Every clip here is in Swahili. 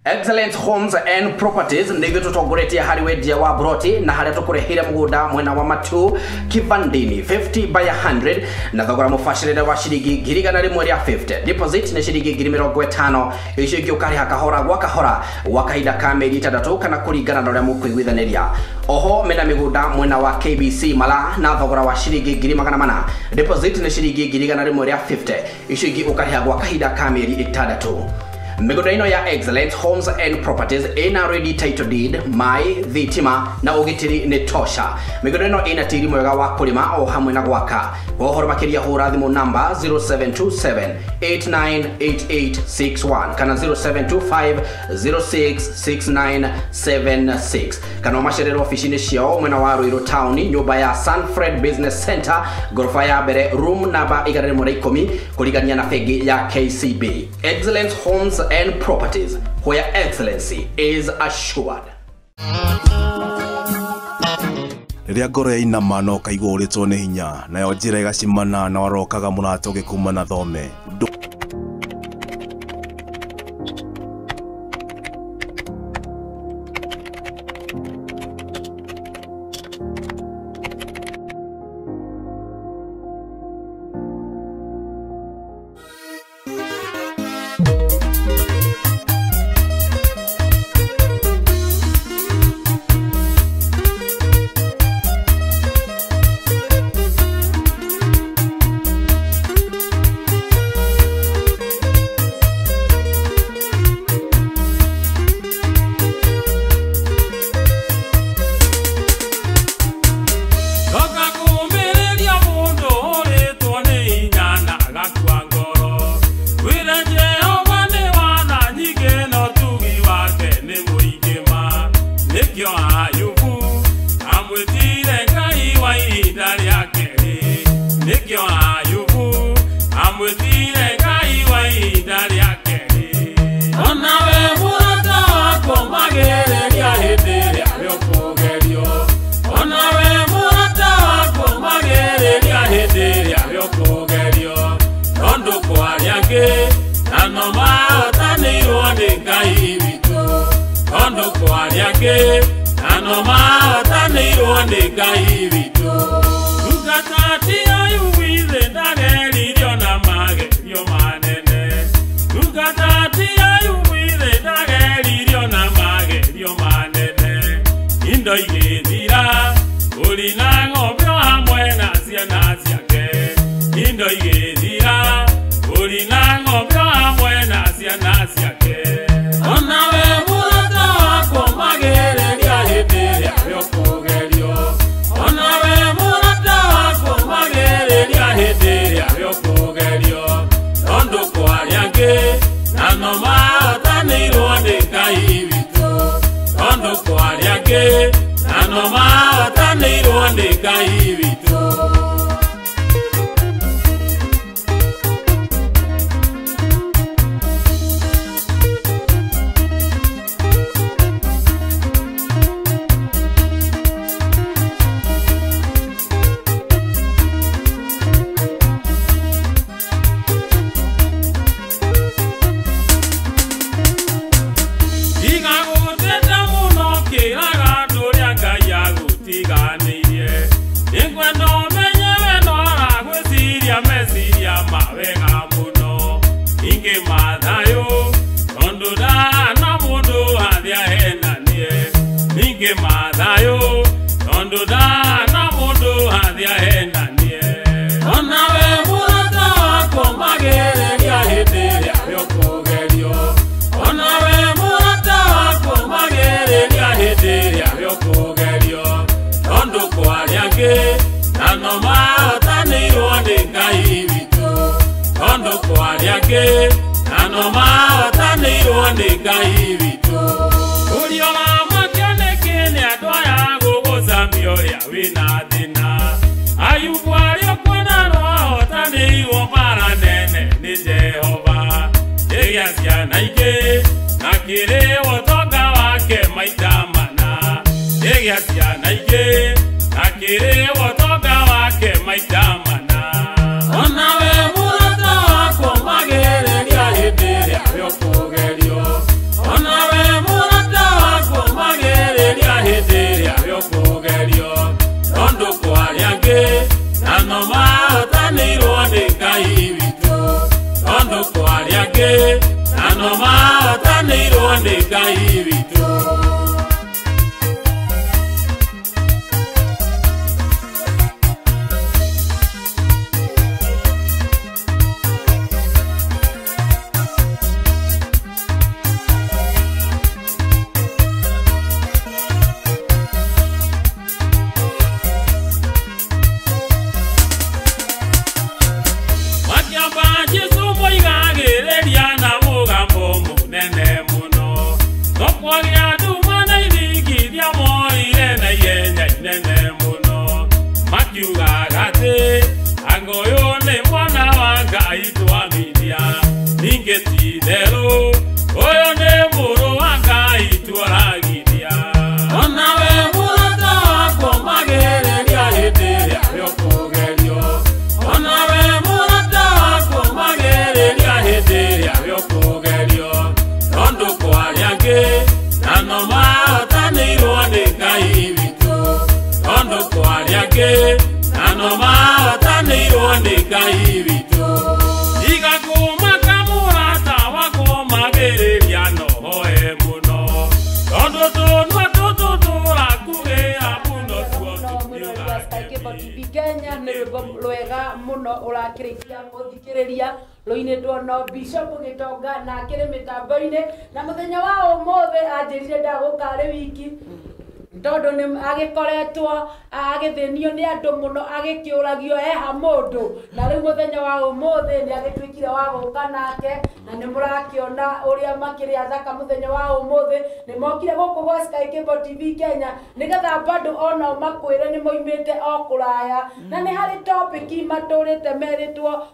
Excellent Homes and Properties nigwe tutongoretia hari wedia wa broti na haria tukurehire muguda mwena wa Matu Kivandini 50 by 100 na thogora mufashirire wa shiringi ngiri igana rimwe ria 50. Deposit ni shiringi ngiri 50 icio ingĩ ukariha kahora gwa kahora wa kahinda ka mĩeri 3 kana kũringana na ũrĩa mũkũiguithaniria. Oho mena miguda mwena wa KBC Mala na thogora wa shiringi ngiri 400. Deposit ni shiringi ngiri igana rimwe ria 50 icio ingĩ ukariha gwa kahinda ka mĩeri 6. Miguda ino ya Excellent Homes and Properties ina ready title deed, my thitima na ugitiri ni tosha. Miguda ino ina tiri mwega wa kulima o hamwe na gwaka. Kwa uhoro makiria hura thimu namba 0727898861 kana 0725066976 kana masherero ofisini ciao mwena wa Ruiru Town nyumba ya Sanfred Business Center gorofa ya mbere room namba 110 kuligania na fegi ya KCB. Excellent Homes and Properties, where excellency is assured. Riria ngoro ya inama no kaigua uritwo ni hinya nayo njira igacimana na warokaga mũrato gĩkuma na thome. Ona we Ngai witũ tondũ kwarĩ angĩ na no mahotanĩirwo nĩ Ngai witũ. Loine ndono Bishop Gitonga na akiri mitambo-ini na muthenya wa umuthi anjirire ndagukare wiki ndondo ni agikoretwo agithinio ni andu muno agikiuragio eha mundu na riu muthenya wa umuthi ni agitwikire wa guka nake na ni murakiona uria makiri athaka muthenya wa umuthi ni mokire guku gwa Sky Cable TV Kenya nigetha bado ona makwire ni moimite o kuraya na ni hari topic maturite meritwo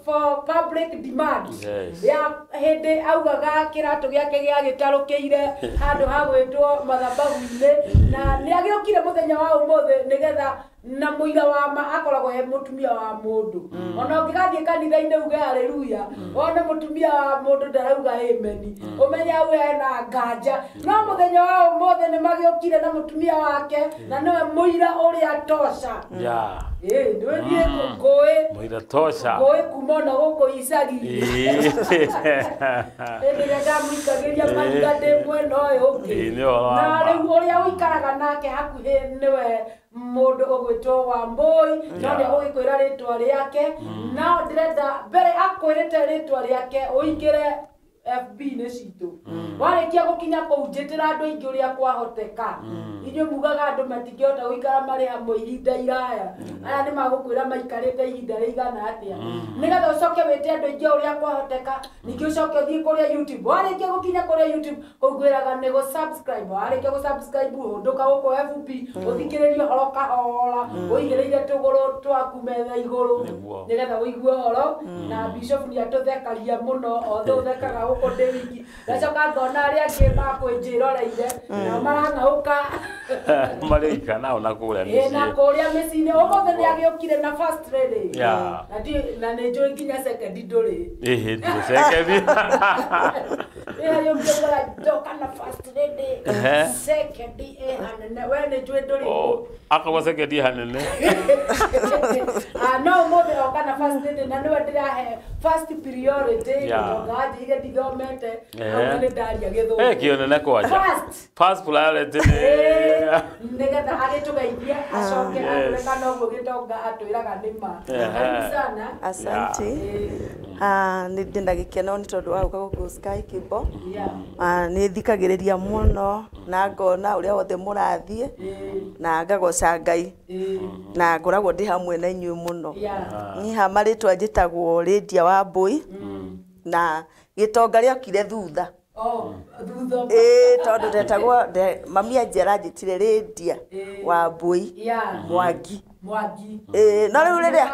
for public demand ya hindi augaga kiratu giake gia gitarukiire handu ha gwitwo mathabahu-ini na ni agiokire muthenya wa umuthi nigetha na muira wa ma akoragwo he mutumia wa mundu ona ungigathie kanitha-ini uge haleluya ona mutumia wa mundu ndarauga amen umenya we na nganja no muthenya wa umuthi ni magiokire na mutumia wake na niwe muira uria tosha ndiwe thie ngui muira tosha ngui kumona guku icagi ndiria ndamuikagiria mahiga ndi mwena uyu ungi na riu uria uikaraga nake hakuhi niwe mundu ugwitwo Wambui no ni ugikwira ritwa riake no ndirenda mbere akwirite ritwa riake uingire FB-ini citu warikia gukinya kuu njitira andu aingi uria kwahoteka inyu mugaga andu matingihota guikara mari hamwe ihinda iraya aya ni magukwira maikarite ihinda rigana atia nigetha ucoke wite andu aingi uria kwahoteka ningi ucoke uthie kuria YouTube warikia gukinya kuria YouTube ugwiraga ni go subscribe warikia go subscribe unduka guku FB uthikiririe horo kahora uigireire tuguru twaku metha iguru nigetha uigue horo na Bishop ni atuthekaria muno othe uthekaga kodewiki gacoka ngona aria angi makwinjiroreire na marang'auka marika nao na kuria micii na kuria micii-ini umuthi ni agiokire na first lady na ni njui nginya second nduri ndiri second yo mjogora ndoka na first lady second hanene we ni njui nduri akagwa second hanene no umuthi oka na first lady na niwe ndirahe first priority ndogaje ige ndigomete au ndaria githungu kionene kwaja first priority nigetha agitugeithia acoke akureka noguo Gitonga atwiraga nima sana asante ni ndinagikeno ni tondu wa guka guku Sky Cable ni thikagiriria muno na ngona uria wothe murathie na ngagoca Ngai na ngoragwo ndi hamwe na inyuĩ muno ni hama ritwa njitagwo Lydia Wambui na Gitonga riokire thutha tondu ndetagwo mami anjera njitire Lydia Wambui Mwangi no riu riria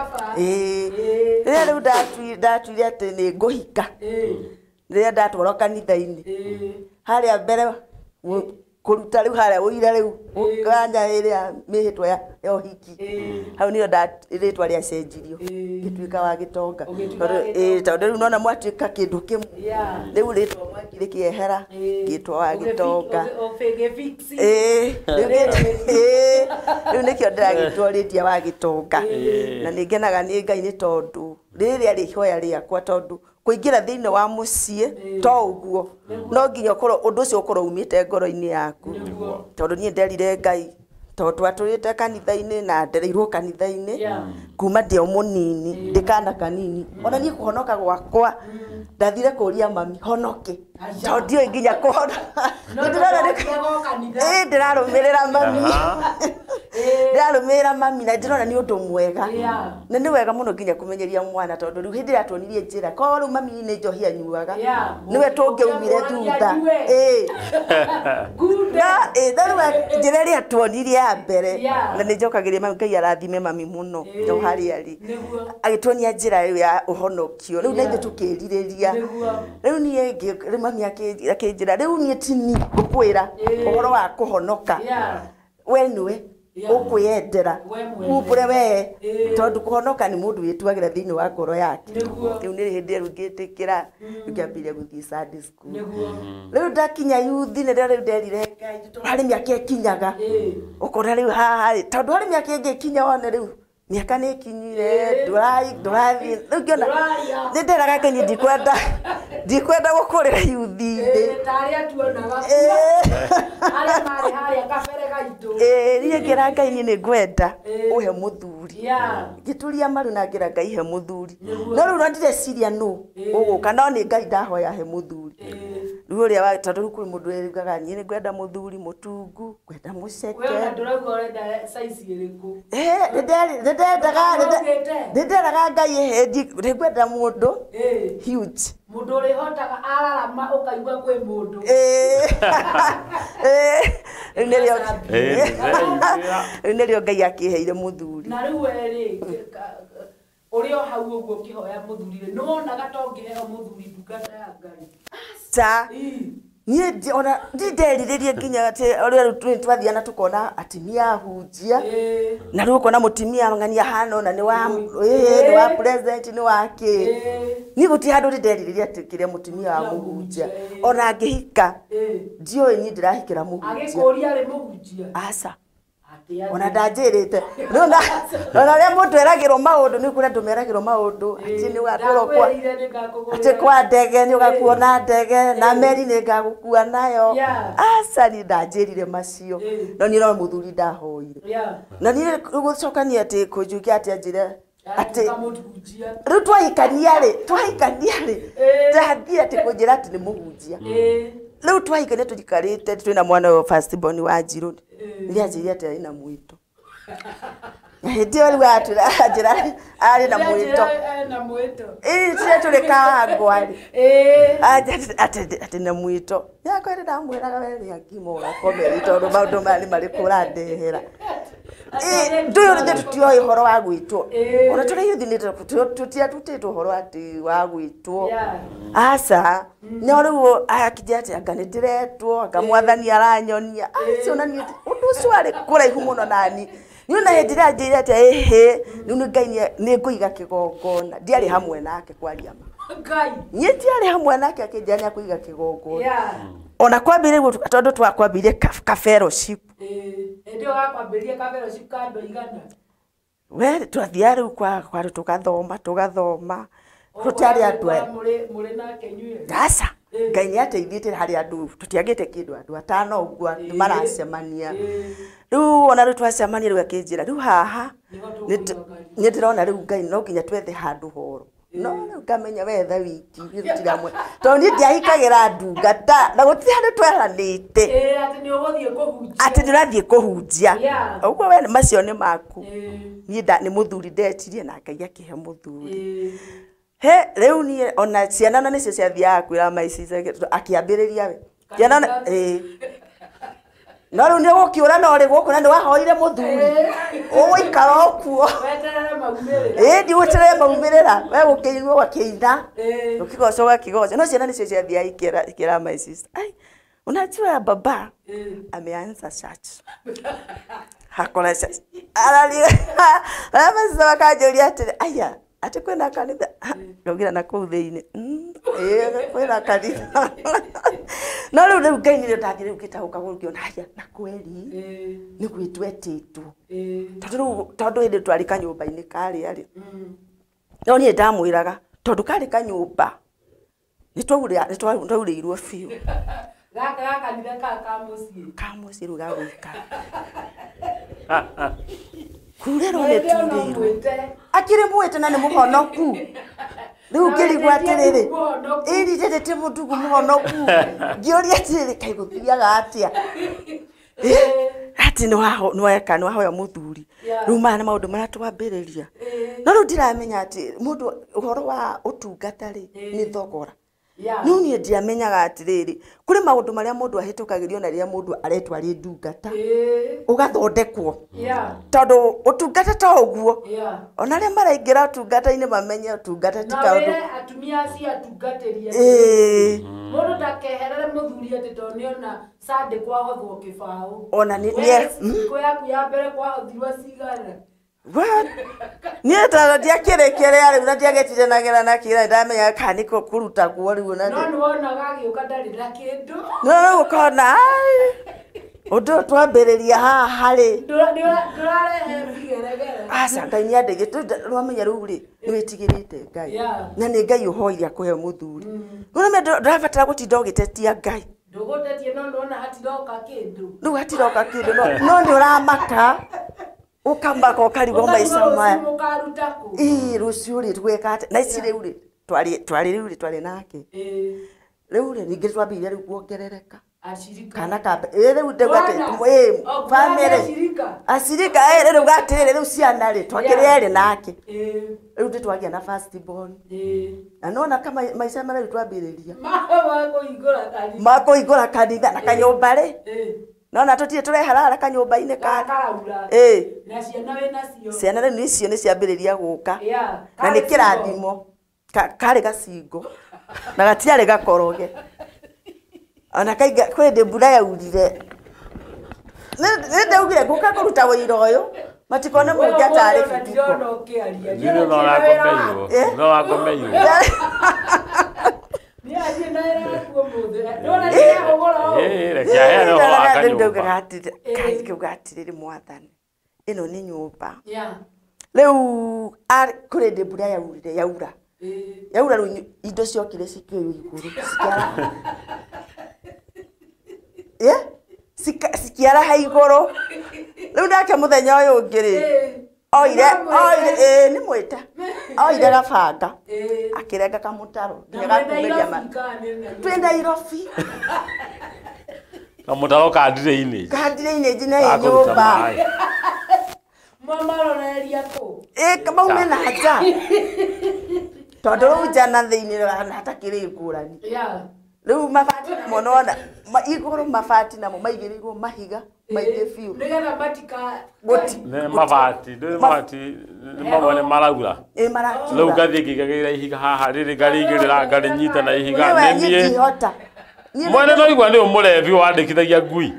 riu ndatuire ati ni nguhika riria ndatwarwo kanitha-ini haria mbere kuruta riu haria uira riu ukanya iria mihitwa ya hiki hau ni nda ritwa ria cenjirio gituika wa Gitonga tondu riu nona mwatuika kindu kimwe riu ritwa mwakire kiehera gitwa wa Gitonga riu nikio ndiragitwaritia wa Gitonga na ningenaga ni Ngai ni tondu riria rihoya riakwa tondu kuingira thiini wa mucie to uguo no nginya korwo undu ucio ukorwo umite ngoro-ini yaku tondu nie nderire Ngai tondu aturite kanitha-ini na ndereirwo kanitha-ini kuma ndi o munini ndikana kanini ona nie kuhonoka gwakwa ndathire kuria mami honoke tondu ndio nginya kuhonoka ndirarumirira mami ndirarumirira mami na ndirona ni undu mwega na ni wega muno nginya kumenyeria mwana tondu riu hindi atuonirie njira ko riu mami ni njohi anyuaga niwe tungiumire thutha njira ria atuonirie ya mbere na ni njokagiria mami Ngai arathime mami muno no hari ari agituonia njira ya uhonokio riu na ithu tukiririria riu nie mami akinjira riu nie tini gukwira uhoro wa kuhonoka we niwe ukwiyendera kumbure we tondu kuhonoka ni mundu wituagira thiini wa ngoro yake riu ni hindi riu ngitikira ngiambiria guthii Sunday school riu ndakinya youth ni riu nderire Ngai hari miaka ikinyaga ukora riu haha tondu hari miaka ingikinya wone riu miaka ni kinyire ndurathi riu ngiona ni nderaga Ngai ndikwenda gukurira youth-ini tari atuonaga aria mari haria kabere gaitu rie ngira Ngai ni ngwenda uhe muthuri gituria maru na ngira Ngai he muthuri no riu ndireciria nu uguka no ni Ngai ndahoya he muthuri riu ria wa tondu kuri mundu erigaga ni ngwenda muthuri mutungu ngwenda muceke wewe ndurauga urenda size iriku ndenderaga Ngai he ngwenda mundu huge mundu rihotaga ararama ukaigua kwi mundu nirio Ngai akiheire muthuri na riu eri urio hau uguo kihoya muthuri no wonaga tongiheo muthuri ndungata ya Ngai sa nie ona ndiriririe nginya ati uria twathiana tukona atimia hunjia na riu kona mutimia ngania hano na ni wa president ni wake ni guti handu ndiriririe ati kiria mutimia wa muhunjia ona ngihika ndio ni ndirahikira muhunjia agikuria ri muhunjia asa ona ndanjirite ona ria mundu eragirwo maundu ni kuria ndumeragirwo maundu ati ni ugakorwo ati kwa ndege ni ugakuona ndege na meri ni ngagukua nayo asa ni ndanjirire macio no ni no muthuri ndahoire na ni gucokania ati kujukia ati anjire ati riu twahikania ri ndathire ati kunjira ati ni muhunjia riu twahikania tujikarite twina mwana wa first born wa Njirũ ndianjire ati ari na mwito ndio riu atira ari na mwito tire turika ngwari ati na mwito yakwa ri ndamwiraga we ni angimora komeri tondu maundu mari kurandehera ndio ri tutio ihoro wa gwitwo ona turi yuthi ni tutia tutitwo uhoro ati wa gwitwo asa no riu akija ati anga ni ndiretwo anga mwathani aranyonia ciona ni undu ucio ari kuraihu muno nani ni una hendira njira ati ni Ngai ni nguiga kigongona ndiari hamwe nake kwaria ma Ngai ni ndiari hamwe nake akijania kuiga kigongona ona kwambire tondu twakwambire ka fellowship ndio gakwambirie ka fellowship ka andu igana we twathiare riu kwa tugathoma tutari andu muri nake nyue gasa Ngai ni ateithite hari andu tutiagite kindu andu atano uguo maracemania riu ona riu twacemania riu akinjira riu haha ni ndirona riu Ngai no nginya twethe handu horo no ngamenya wethe wiki tiramwe tondu ndiahikagira ndungata na gutiri handu tweranite ati ndirathie kuhunjia uguo we macio ni maku ni muthuri ndetirie na Ngai akihe muthuri riu ni ona ciana nicio ciathiaga kwira maici akiambiriria we ciana no riu ni gukiura no ri guku na ni wahoire muthuri uguikara okuo weterere maumirira ndi weterere maumirira we gukiinwo gakiina ukigoca gakigoca no ciana nicio ciathiaga ikira maici ai Unajua baba ameanza church. Hakuna church. Analia. Sasa wakajolia ati aya ati kwenda kanitha. Ndogira na kuu thĩinĩ. Kwenda kanitha. No rĩu rĩu Ngai nĩ rĩtangire ukitahuka gũkiona aya na kweli nĩ gwĩtwetĩtwo. Tondũ hĩndĩ twarĩ kanyũmba-inĩ karĩa rĩ. No niĩ ndamwĩraga tondũ karĩ kanyũmba nĩ twaurĩirwo biũ. Gaka kanitha ka mũciĩ rĩu gagũikara. Kurĩrwo nĩ turĩirwo. Akĩrĩ mwĩte na nĩ mũhonoku. Rĩu ngĩrigwo atĩrĩrĩ ĩri rĩrĩ ti mũndugu mũhonoku. Ngĩũria atĩrĩrĩ kaĩ gũthiaga atĩa. Ati nĩ wahoya mũthuri. Rĩu maya nĩ maũndũ marĩa twambĩrĩria. No rĩu ndiramenya atĩ mũndũ ũhoro wa ũtungata rĩ nĩ thogora. No niĩ ndiamenyaga atĩrĩrĩ kũrĩ maũndũ marĩa mũndũ ahĩtũkagĩrio na rĩrĩa mũndũ aretwa rĩ ndungata ũgathondekwo tondũ ũtungata ta ũguo ona arĩa maraingĩra ũtungata-inĩ mamenye ũtungata ti kaũndũ atumia acio atungatĩria mũndũ ndakeherere mũthuri atĩ tondũ nĩona Sunday kwahothwo kĩbaũ ona nĩ thikũ yaku ya mbere kwahothirwo cigana. What? Niĩ tondũ ndiakĩrĩkĩrĩa rĩu na ndiagĩtiranagĩra na kĩra ndamenya kana nĩ kũruta kuo rĩu na no nĩwonaga agĩũka ndarĩ na kĩndũ no ũkona ũndũ twambĩrĩria haha rĩ ndũrarehe bigeregere aca Ngai nĩandĩgĩte rwamenya rĩu rĩ nĩwĩtigĩrĩte Ngai na nĩ Ngai ũhoire akũhe mũthuri no ndĩrabatara gũtinda ũgĩtetia Ngai ndũgũtetie no ndona hatiroka kĩndũ rĩu hatiroka kĩndũ no nĩ ũramaka ukamaka ukarigwo maica maya rũciũ rĩ tweka atĩa na ici rĩu rĩ twarĩ nake rĩu rĩ ningĩ twambĩrĩria rĩu kuongerereka kana kambe rĩu ndauga atĩ family acirika rĩu gatĩrĩrĩ rĩu ciana rĩ twakĩrĩ erĩ nake rĩu ndĩtwagĩa na first born na nona kama maica marĩa twambĩrĩria makũhingũra kanitha na kanyũmba rĩ nona tũtirĩ tũreharara kanyũmba-inĩ karaura na ciana wĩ nacio ciana rĩu icio nĩ ciambĩrĩria gũka na nĩ kĩrathimo karĩ gacingo na gatiarĩ gakoroge ona kainga kwĩ ndĩ mbura yaurire nĩ ndaugire ngũka kũruta wĩra ũyũ matikone mũnja tarĩ bituko no wakomeirwo Gatirĩrĩ mwathani ĩno nĩ nyũmba rĩu kũrĩ ndĩ mbura yaurire yaura rĩu indo ciokire cikĩoywo igũrũ cikiaraha igũrũ rĩu nake mũthenya ũyũ ũngĩ rĩ oire nĩ mwĩta oire gabanga akĩrenga kamũtaro nginya gakumĩria twĩ Nairobi kamũtaro kandirĩ-inĩ nginya nyũmba mamaroreria kũ maume na nja tondũ rĩu nja na thĩinĩ hatakĩrĩ ngũrani rĩu mabati namo nona igũrũ mabati namo maigĩrĩirwo mahiga maingĩ biũ nĩgetha matika mabati nĩ mamwe nĩ maraura rĩu ngathiĩ ngĩigagĩrĩra ihiga haha rĩrĩ ngarĩigĩrĩra ngarĩnyita na ihiga nĩ niĩ mwene no igua nĩ ũmũrebi wandĩkithagia ngui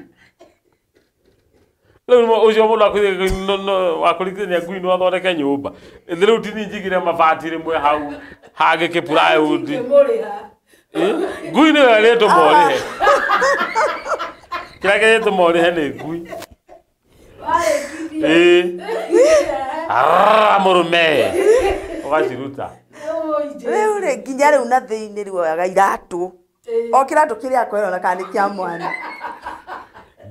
rĩu ũcio mũndũ wakũrikithania ngui no athondeke nyũmba rĩu tini njigire mabati rĩmwe hau hagĩkĩ plywood ngui nĩyo ĩrĩtwo morĩhe kĩrĩa kĩrĩtwo morĩhe nĩ ngui mũrũme ũgaciruta rĩu rĩ nginya rĩu na thĩinĩ rĩu oyaga iratũ o kĩratũ kĩrĩa akwĩrona kana nĩ kĩa mwana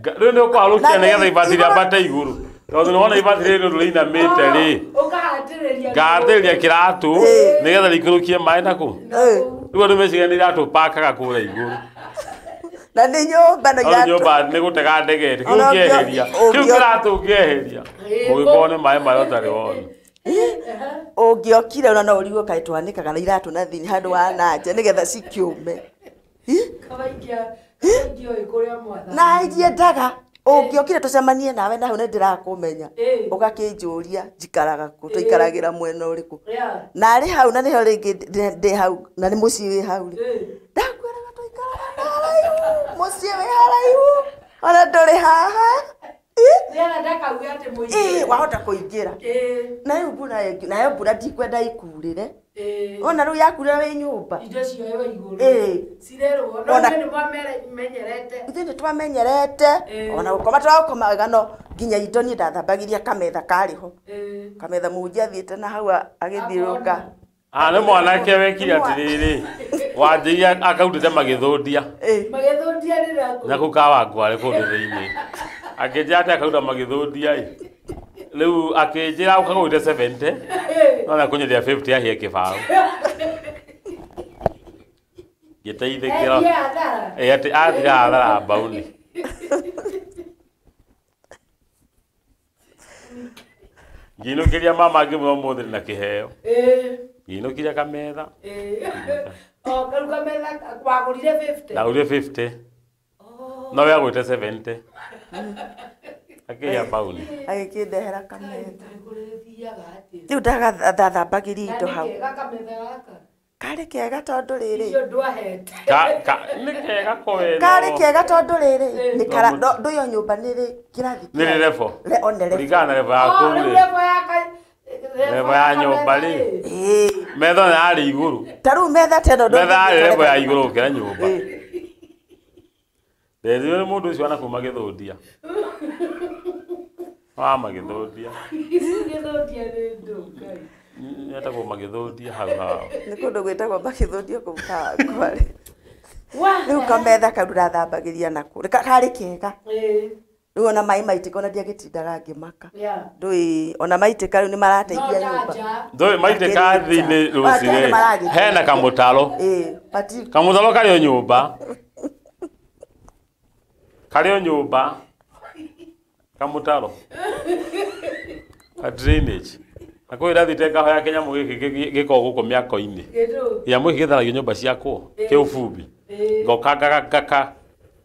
rĩu nĩ ũkwarũkia nĩgetha ibati rĩambate igũrũ tondũ nĩwona ibati rĩrĩ rĩinamĩte rĩ ngahatĩrĩria kĩratũ nĩgetha rĩikũrũkie maĩ nakũ rĩu andũ meciria nĩ iratũ pakaga kũrĩa igũrũ na nĩ nyũmba na iratũ nyũmba nĩ gũtega ndegete kĩu kĩeheria kĩu kĩratũ kĩeheria ũgĩkorwo nĩ maĩ marĩa ũtarĩ wona ũngĩokire ona no ũrigwo kaĩ twanĩkaga na iratũ na thĩinĩ handũ wa nanja nĩgetha cikĩũme na ndiendaga ũngĩokire tũcemanie nawe na hau nĩ ndĩrakũmenya ũgakĩnjũria njikaraga kũ tũikaragĩra mwena ũrĩkũ na arĩ hau na nĩho rĩngĩ ndĩ hau na nĩ mũciĩ wĩ hau ndakwĩraga tũikaraga na haraihu mucie we haraihu ona nduri haha Nena ndaka uge ati muingira. Wahota kuingira. Na mbura ndikwenda ikurire. Ona riu yakurira wi nyumba. Indo cio yo iguru. Cirerwo no nĩ menyerete. Ithe twamenyerete. Ona gukoma twakoma no nginya indo ni ndathambagiria kametha kariho. Kametha munjia thiete na hau agithiruka. Nĩ mwanake wekire atiriri. Wanjia akautite magithundia. Magithundia rĩrĩa. Na kukawa ngware kũndũ thĩinĩ. Akĩnjĩra atĩ akauta magithundia rĩu akĩnjĩra ũkagũite 70 no na kũnyeria 50 ahie kĩbaũ gĩteithĩkĩra atĩ athira hathara mbaũni nginũkĩria mama angĩ mũno mũthĩ na kĩheo nginũkĩria kametha karu kametha wagũrire 50 ndagũrire 50 no wagũite 70 akĩya mbaũni agĩkĩndehera kametha rĩu ndagathambagiria indo hau karĩ kega tondũ rĩrĩ nĩ kega kwenda karĩ kega tondũ rĩrĩ nĩ kara ndũyo nyũmba nĩrĩ kĩrathi nĩ level onere kũringana na level ya kũu level ya nyũmba rĩ metha yarĩ igũrũ ta rĩu metha teno metha yarĩ level ya igũrũ gũkĩra nyũmba rĩrĩ nĩ mũndũ ũcio anakuma gĩthũndia magĩthũndia gĩthũndia nĩ ndũngai Nyetagwo magithundia hau hao. Nĩ kũndũ gwĩtagwo magithundia kũu Kangware. Rĩu kametha kau ndĩrathambagiria nako. Karĩ kega. Rĩu ona maĩ maitĩka ona ndiagĩtindaga ngĩmaka. Ndũĩ ona maitĩka rĩu nĩ marateithia nyũmba. Ndũĩ maitĩka thĩ-inĩ rũciinĩ hena kamũtaro. Kamũtaro karĩ o nyũmba. Karĩ o nyũmba. Kamũtaro. A drainage. Ako irathite kahoya Kenya mũgĩkĩ gĩko gũkũ mĩako-inĩ. Yamũ gĩgĩtharagio nyũmba ciakwo kĩũbumbi. Ngoka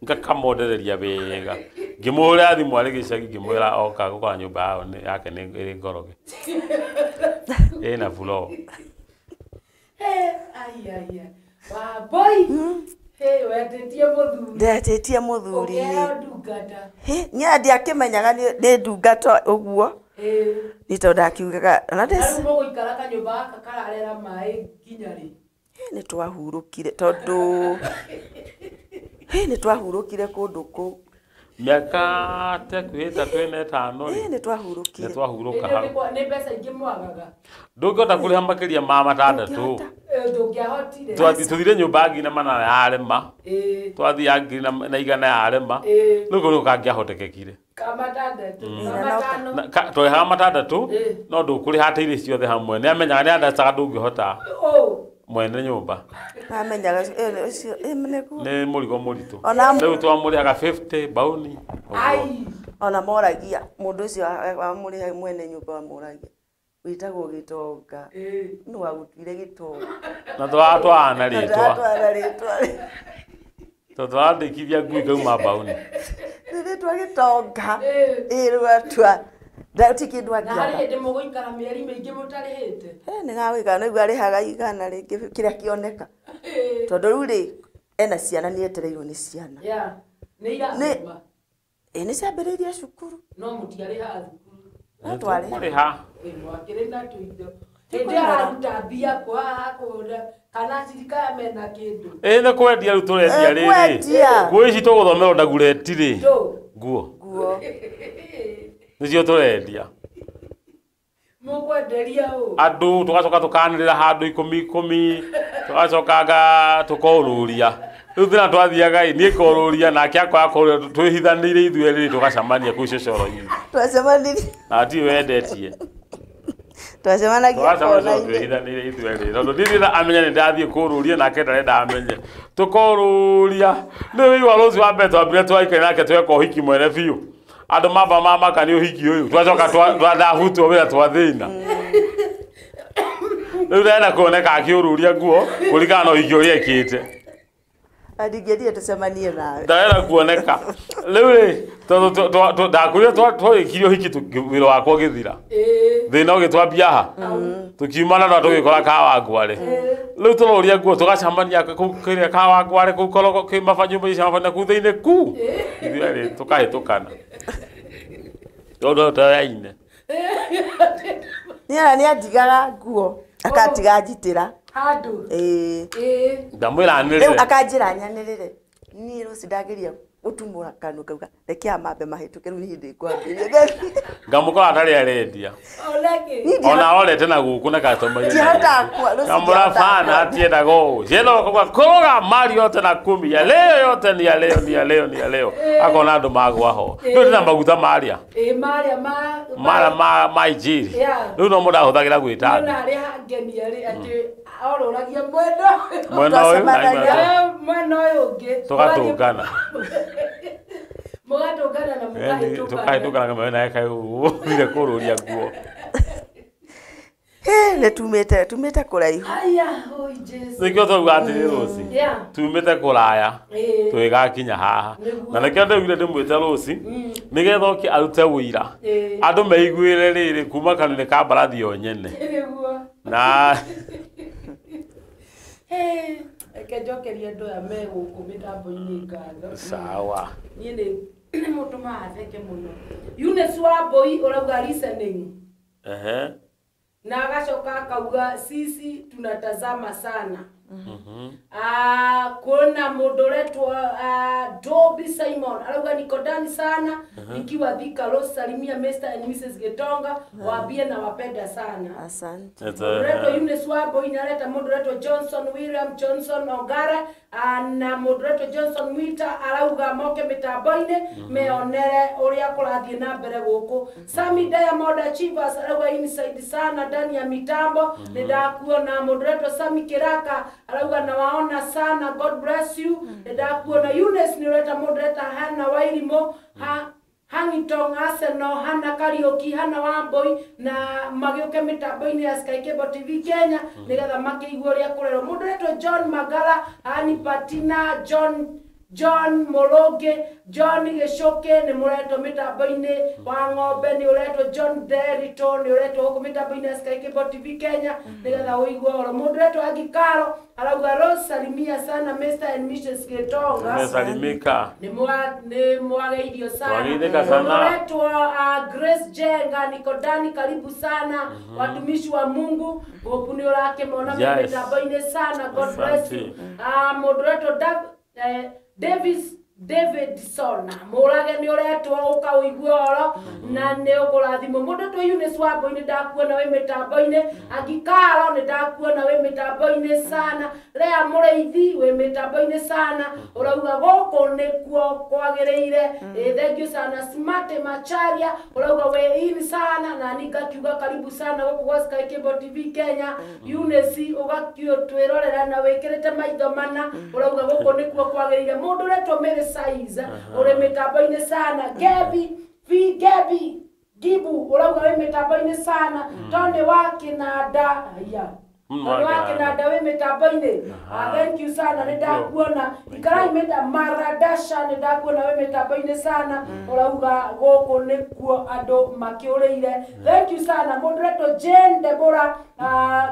ngakamondereria wega. Ngĩmũhũrĩra thimũ arĩ gĩcagi ngĩmwĩra oka gũkora nyũmba yake nĩ ĩrĩ ngoroge. Ĩna floor. Wamboi. Wetĩtie mũthuri. Ndetĩtie mũthuri. Niĩ ndiakĩmenyaga nĩ ndungata ũguo. Nĩ tondũ ndakiugaga ona rĩu mũgũikara kanyũmba gaka kararera maĩ nginya rĩ. Nĩ twahurũkire tondũ nĩ twahurũkire kũndũ kũu. Mĩaka tekuhĩ 35 nĩ twahurũkire. Nĩ twahurũka hau. Nĩ mbeca ingĩ mwagaga. Ndũngĩhota kũrĩha makĩria ma 6. Ndũngĩahotire. Tũthire nyũmba ngiri na 800 yarema. Twathiaga ngiri na 100 yarema. Rĩu kũrĩ kangĩahotekekire. Twarehaga matandatũ no ndũkũrĩha atĩ irĩ ciothe hamwe. Nĩ amenyaga nĩ andacaga ndũngĩhota mwene nyũmba. Amenyaga nĩ mũrigo mũritũ. Rĩu twamũrĩhaga 50 mbaũni. Ona moragia mũndũ ũcio wamũrĩha mwene nyũmba wamũragia wĩtagwo Gĩtonga. Nĩ wagũtuire Gĩtonga. Na twatwara na rĩtwa. Twandĩkithia ngui kauma mbaũni. Rĩtwa Gĩtonga. Rĩtwa ndati kĩndũ angĩaga. Na harĩ hĩndĩ mũgũikara mĩeri mĩingĩ mũtarĩhĩte. Nĩ gagũikara nĩguo arĩhaga igana rĩngĩ kĩrĩa kĩoneka. Tondũ rĩu rĩ ena ciana nĩ etereirwo nĩ ciana. Nĩ irathoma. Nĩ ciambĩrĩirie cukuru. No mũtiarĩha thukuru. No twarĩha. Mwakĩrĩ na tũindo. Hĩndĩ araruta mbia kwa kũnda kana cirikaya mena kĩndũ. Nĩ kwendia rĩu tũrendia rĩrĩ. Nguo ici tũgũthomera ndagureti rĩ. Nguo. Nĩcio tũrendia. Mũkwenderia ũ? Andũ tũgacoka tũkanĩrĩra handũ 10 tũgacoka tũkorũria. Rĩu thĩna twathiaga niĩ korũria nake akoya korũria twĩhithanĩire ithuĩ rĩrĩ tũgacamania kũu cocoro-inĩ. Twacemanirie. Na ti wendetie. Twacemanagia kona-inĩ. Twĩhithanĩire ithuĩ rĩrĩ. Tondũ ndĩrĩ amenya nĩ ndathiĩ kũrũria nake ndarenda amenye. Tũkorũria. Nĩ wĩigua rũciũ wa mbere twambire twaikaire nake tweka ũhiki mwene biũ. Andũ mamba maka nĩ ũhiki ũyũ. Twacoka twandahutwo wĩra twathĩna. Rĩu ndĩrenda kuoneka akĩũrũria nguo kũringana na ũhiki ũrĩa ekĩte. Adigeri tusemanie nawe. Ndaera kuoneka. Riu ri to ndakuria twakirio hiki wira wakwa githira. Thina ugitwambia ha. Tukiumana na tugikora kawa ngware. Riu turoria nguo tugacamania kukiria kawa ngware kukorwo kimafanyo mbica mafanya ku thiine ku. Ithiri tukahitũkana. Todo taine. Ni anjigaga nguo akatiga njitira. Handu. Ndamwira anire. Riu akanjira nyanirire. Ni ruci ndageria utumura kanu kauga rekia mambe mahituke riu hindi kwambiria. Ngamukora atari arendia. Oleke. Ona orete na guku na customer. Ndihota kwa ruci. Kamura fana atienda go. Yeno kwa koroga mali yote na 10 ya leo yote ni ya leo. Akona andu magwa ho. Ndio na maguta maria. Maria ma ijiri. Riu no muda huthagira gwita. Nona ari hangeni ari ati aroragia mwendo. Mwendo ungi. Tugatungana. Mugatungana na mugahitũkana. Tukahitũkana kama na eka ile kururia nguo. Ne tumete kuraihu. Aya, oi Jesus. Nikio tuga atiri ruci. Tumete kuraya. Tuigakinya haha. Na nikio ndegire ndimwite ruci. Nigetha oki arute wira. Andu meiguire riri kuma kanene ka barathi yo nyene. Na Eke jokeria ndo ya mego kumitambo-ini ngatho. Sawa. Niĩ nĩ mũtũmaga theke mũno. Eunice Wambui ũrauga listening. Na agacoka akauga sisi tunatazama sana. Kuna mũndũ ũretwo Dobi Simon arauga niko ndani sana nikiwa Thika Road, salimia Mr and Mrs Gitonga waambie na wapenda sana. Asante. Mũndũ Eunice Wambui naleta mũndũ ũretwo Johnson William Johnson Ongare na mũndũ ũretwo Johnson Mwita arauga moke mitambo-ini meonere ũrĩa kũrathiĩ na mbere gũkũ. Sami Diamond Achievers arauga inside sana ndani ya mitambo nĩndakuona. Mũndũ ũretwo Sami Kiraka arauga na waona sana, God bless you. Nĩndakuona. Eunice nĩũreta mũndũ ũreta Hana Wairimo Hangitong Arsenal Hana Kariuki Hana Wambui na magĩũke mitambo-ini ya Sky Cable TV Kenya nĩgetha makĩigua ũrĩa kũrerwo. Mũndũ ũretwo John Magara Ani Patina John Moroge John Gicoke nĩ mũretwo mitambo-ini wa ng'ombe, nĩ ũretwo John Derito nĩ ũretwo gũkũ mitambo-ini ya Sky Cable TV Kenya nĩgetha ũigua ũhoro. Mũndũ ũretwo Agikaro arauga Rose salimia sana Mr and Mrs Gitonga. Mesalimika. Nĩ mwageirio sana. Mwageirio sana. Mũndũ ũretwo Grace Jenga niko ndani, karibu sana watumishi wa Mungu. Gũkũ nĩ ũrakĩmona mitambo-ini sana, God bless you. Mũndũ ũretwo Davidson Murage nĩ ũretwo ũka ũigue ũhoro na nĩ ũkũrathimwo. Mũndũ ũretwo Eunice Wambui nĩ ndakuona wĩ mitambo-ini. Agikaro nĩ ndakuona wĩ mitambo-ini sana. Lea Mũrĩithi wĩ mitambo-ini sana. Ũrauga gũkũ nĩkuo kwagĩrĩire. Thank you sana. Smart Macharia ũrauga wĩ in sana na ngakiuga karibu sana gũkũ gwa Sky Cable TV Kenya. Eunice ũgakĩtwĩrorera na wĩkĩrĩte maitho mana ũrauga gũkũ nĩkuo kwagĩrĩire. Mũndũ ũretwo Mary Saiza ũrĩ mitambo-ini sana. Gebi Gibu ũrauga wĩ mitambo-ini sana. Tony wa Kinanda Tony wa Kinanda wĩ mitambo-ini. Thank you sana, nĩ ndakuona. Ikarai Maradasha nĩ ndakuona wĩ mitambo-ini sana. Ũrauga gũkũ nĩkuo andũ makĩũrĩire. Thank you sana. Mũndũ ũretwo Jane Deborah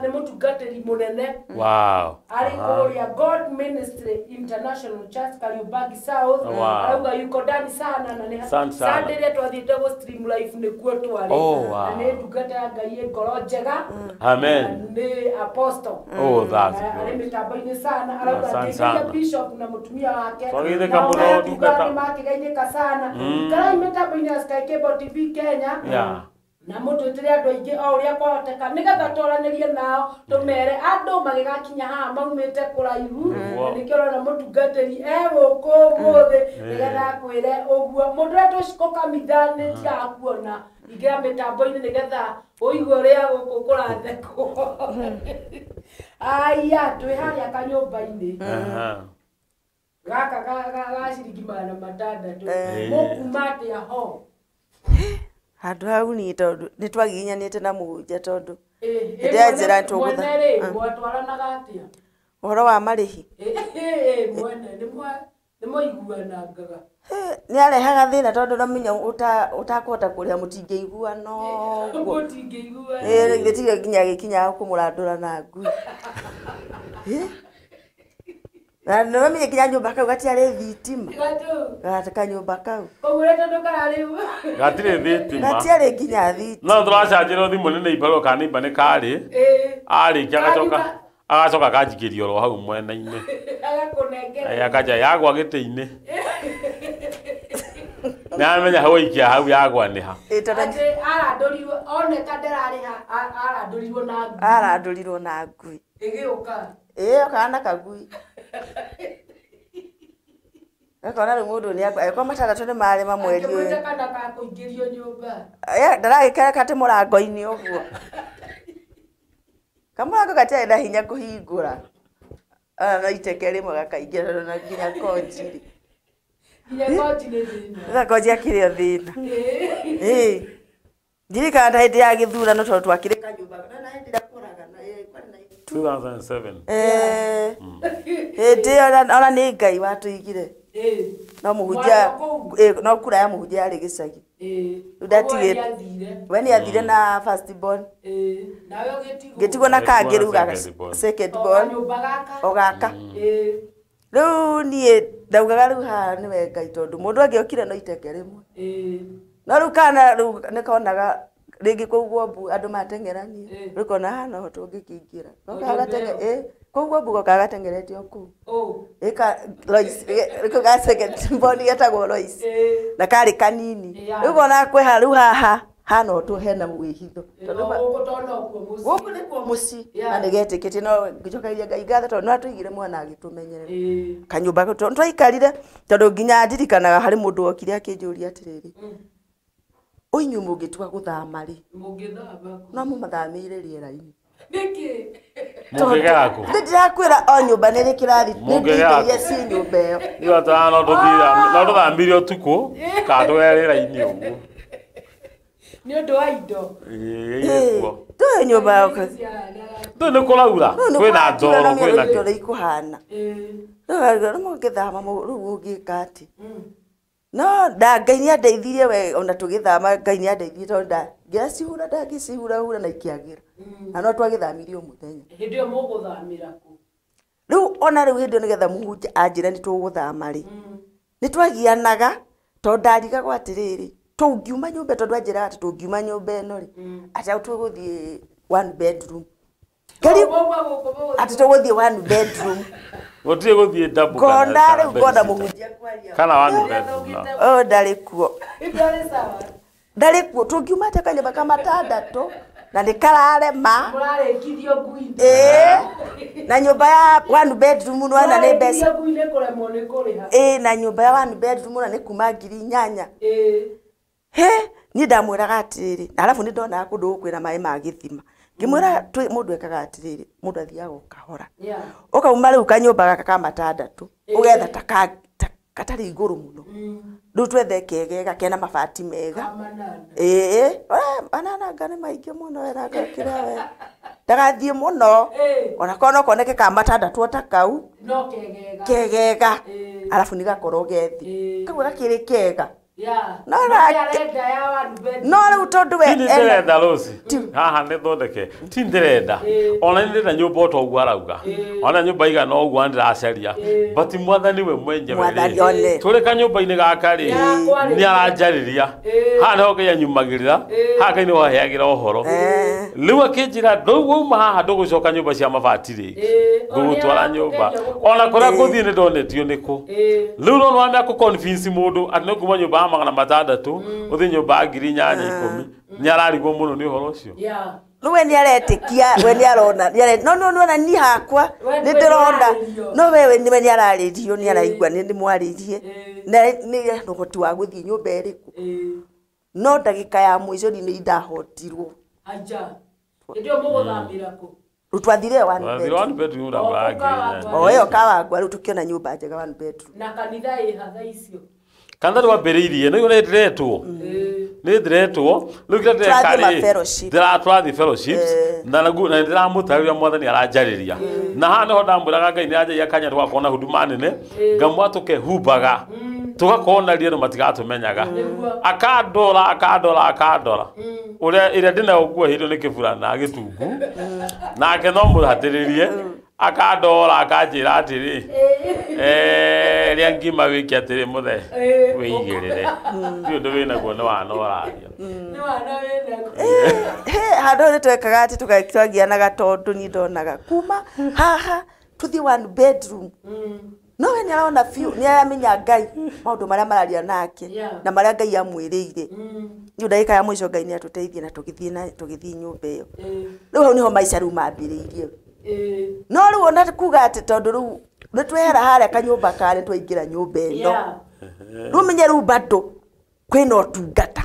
nĩ mũtungatĩri mũnene. Wow. Arĩ kũrĩa God Ministry International Church Kariubangi South. Arauga yuko ndani sana na nĩ Sunday rĩa twathiĩte gũ stream live nĩkuo twarĩ. Na nĩ ndungata ya Ngai ngoro njega. Amen. Nĩ apostle. That's Arĩ mitambo-ini sana. Arauga nĩ bishop na mũtumia wake. Twagĩthĩka mũno ndungata. Makĩgeithĩka sana. Karai mitambo-ini ya Sky Cable TV Kenya. Na mũtwĩtĩre andũ aingĩ o ũrĩa kwahoteka nĩgetha twaranĩrie nao tũmere andũ magĩgakinya haha maumĩte kũraihu. Nĩkĩo ũrona mũtungatĩri gũkũ ũmũthĩ nĩgetha akwĩre ũguo. Mũndũ ũretwo Shiko Kamitha nĩ ndirakuona ingĩra mitambo-ini nĩgetha ũigue ũrĩa gũkũ kũrathekwo. Aya twĩ harĩa kanyũmba-inĩ gaka ga ciringi 600 mũkuma atĩa ho? Handũ hau nĩ tondũ nĩ twagiginyanĩte na mũhunjia tondũ ndĩranjĩra tũgũtha. Mwatwaranaga atĩa? Horo wa marihi. Mwene nĩ moiguanangaga. Nĩ arehaga thĩna tondũ ramenya utakũhota kũrĩa mũtingĩiguana ũguo. Mũtingĩiguana. Gĩtirĩ nginya gĩkinya kũmũrandũra na ngui. Na nĩ ramenya nginya nyũmba kau gatiarĩ thitima. Gati kanyũmba kau. Ũguo tondũ kararĩ. Gatirĩ thitima. Gatiarĩ nginya thitima. No tũracanjĩrwo thimũ nĩ neighbor kana neighbor nĩ karĩ. Arĩkia agacoka kanjikĩria oro hau mwena-inĩ. Agakũnengera. Akaja yagwa gĩtĩ-inĩ. Nĩamenya hau ikia hau yagwa nĩ ha. Atĩ arandũrirwo oneka ndararĩ ha arandũrirwo na ngui. Arandũrirwo na ngui. Ĩgĩũka. Okaga na kagui. Akona rĩu mũndũ nĩakwa matandatũ nĩ marema mweri ũyũ. Akĩmwĩta kana kakũingĩrio nyũmba. Ndaragĩkĩra katĩ mũrango-inĩ ũguo. Kamũrango gatiarĩ na hinya kũhingũra. No iteke rĩmwe gakaingĩra na nginya konjiri. Nginya konji nĩ thĩna. Ĩra konji akĩrĩ o thĩna. Ndirikana hĩndĩ ya gĩthurano tondũ twakĩrĩ kanyũmba na hĩndĩ ĩrĩa kũragana 2007. Hĩndĩ ona nĩ Ngai watũigire. No mũhunjia no kura ya mũhunjia yarĩ gĩcagi. Ndatigĩte. We nĩ athire na first born. Nawe Gĩtigwo na kangĩ rĩu second born. Ogaka. Rĩu niĩ ndaugaga rĩu haha nĩwe Ngai tondũ mũndũ angĩokire no iteke rĩmwe. No rĩu kana rĩu nĩkonaga rĩngĩ kũu mbu andũ mateng'eranie. Rĩu kona hana ho tũngĩkĩingĩra. No kagateng'e kũu mbu kagateng'eretio kũu. Eka Lois rĩu second born getagwo Lois. Na karĩ kanini. Rĩu kona kwĩha rĩu haha hana ho hena mwĩhitho. Gũkũ nĩ kuo mũciĩ na nĩgetĩkĩtie no ngĩcokeria Ngai ngatho tondũ no atũigire mwana agĩtũmenyerera. Kanyũmba gũtũ twaikarire tondũ nginya ndirikanaga harĩ mũndũ wokire akĩnjũria atĩrĩrĩ. Ũinyuĩ mũngĩtua gũthama rĩ. Mũngĩthama. No mũmathamĩire rĩera-inĩ. Nĩkĩ? Mũngĩgera kũ? Ndĩrakwĩra o nyũmba nĩ kĩrathi. Mũngĩgera kũ? Ciĩ nyũmba ĩyo. Nĩ atana no tũthambire ũtukũ kana twĩrĩra-inĩ ũguo. Nĩ ũndũ wa indo. Tũĩ nyũmba yako. Tũĩ nĩ kũraura. Kwĩna ndoro kwĩna kĩ ikũhana. Rĩu mũngĩthama rĩu mũngĩka atĩ. No Ngai nĩ andeithirie we ona tũgĩthama Ngai nĩ andeithirie tondũ ngĩacihura ndangĩcihura na ikiagĩra. Na no twagĩthamirio mũthenya. Hĩndĩ ĩyo mũgũthamĩra kũ? Rĩu ona rĩu hĩndĩ ĩyo nĩgetha mũhunjia anjĩre nĩ tũgũthama rĩ. Nĩ twagianaga tondũ ndarigagwo atĩrĩrĩ. Tũngiuma nyũmba tondũ anjĩraga atĩ tũngiuma nyũmba ĩno rĩ. Atĩ tũgũthiĩ one bedroom. Atĩ tũgũthiĩ one bedroom. Gũtirĩ gũthiĩ double kana rĩu ngona mũhunjia kwaria. Kana one bedroom. Ndarĩ kuo. Ndarĩ kuo tũngiuma atĩ kanyũmba kamatandatũ na nĩ kararema. Mũrarĩkithio ngui. Na nyũmba ya one bedroom no na nĩ mbeca. Ngui nĩ kũremwo nĩ kũrĩha. Na nyũmba ya one bedroom na nĩ kuma 8,000. Niĩ ndamwĩraga atĩrĩrĩ, arabu nĩ ndonaga kũndũ gũkwĩna maĩ ma gĩthima. Ngĩmwĩra mũndũ ekaga atĩrĩrĩ, mũndũ athiaga o kahora. Ũkauma rĩu kanyũmba gaka ka matandatũ, ũgetha ta katarĩ igũrũ mũno. Rĩu twethe kegega kena mabati mega. Mananga nĩ maingĩ mũno wena gakĩra we. Ndagathiĩ mũno. Ona kono koneke ka matandatũ o ta kau. No kegega. Arabu nĩ gakorwo gethi. Kau gakĩrĩ kega. No rĩu tondũ we ndĩrenda Rose haha nĩ thondeke ti ndĩrenda ona nĩ ndĩrenda nyũmba o ta ũguo arauga ona nyũmba igana ũguo ndĩracaria but mwathani we mwenyewe tũrĩ kanyũmba-inĩ gaka rĩ nĩ aranjarĩria haha nĩho Ngai anyumagĩrĩra haha Ngai nĩho aheagĩra ũhoro rĩu akĩnjĩra ndũguma haha ndũgũcoka nyũmba cia mabati rĩngĩ ngũgũtwara nyũmba ona kũrĩa ngũthiĩ nĩ ndonetio nĩkũ rĩu no nĩwamenya kũ-convince mũndũ atĩ nĩ kuma nyũmba magana matandatũ ũthĩ nyũmba 8,010 nĩ ararigwo mũno nĩ ũhoro ũcio. Rĩu we nĩ aretĩkia we nĩ arona no niĩ hakwa nĩ ndĩrona no we nĩ ararĩrio nĩ araigua nĩ mwarĩrie nĩ ũhoti wa gũthiĩ nyũmba ĩrĩkũ no ndagĩka ya mũico nĩ ndahotirwo. Hĩndĩ ĩyo mũgũthambĩra kũ? Rĩu twathire one bedroom ĩyo Kawangwa rĩu tũkĩona nyũmba njega one bedroom. Na kanitha ĩ hatha icio. Kanitha ndwambĩrĩirie nĩguo nĩ ndĩretwo nä ndiretwo rä u kä Tũrathiĩ ma-fellowship. ndiratwathi fellowships na ndä ramå rä mwathani aranjarä ria na haha nä ho ndamwä raga Ngai nä anjagia kanya tågakorwo na huduma nene ngamwa tå kehumbaga tũgakorwo na ria andũ matigatũmenyaga akandora ũrĩa ĩrĩa ndĩnayo nguohĩirwo nĩ kĩburana gĩtungu nake no mũhatĩrĩrie akandora akanjĩra atĩrĩ rĩa ngima wĩke atĩrĩ mũthe wĩigĩrĩre ti ũndũ wĩnaguo nĩ wanoragia handũ nĩ twekaga atĩ tũgagĩtwagianaga tondũ nĩ ndonaga kuma haha tũthiĩ one bedroom no we nĩ arona biũ nĩ aramenya Ngai maũndũ marĩa mararia nake na marĩa Ngai amwĩrĩire nĩ ndagĩka ya mũico Ngai nĩ atũteithie na tũgĩthiĩ nyũmba ĩyo rĩu hau nĩho maica rĩu mambĩrĩirie no rĩu ona kuga atĩ tondũ rĩu nĩ twehera harĩa kanyũmba karĩ twaingĩra nyũmba ĩno rĩu menye rĩu bado kwĩna ũtungata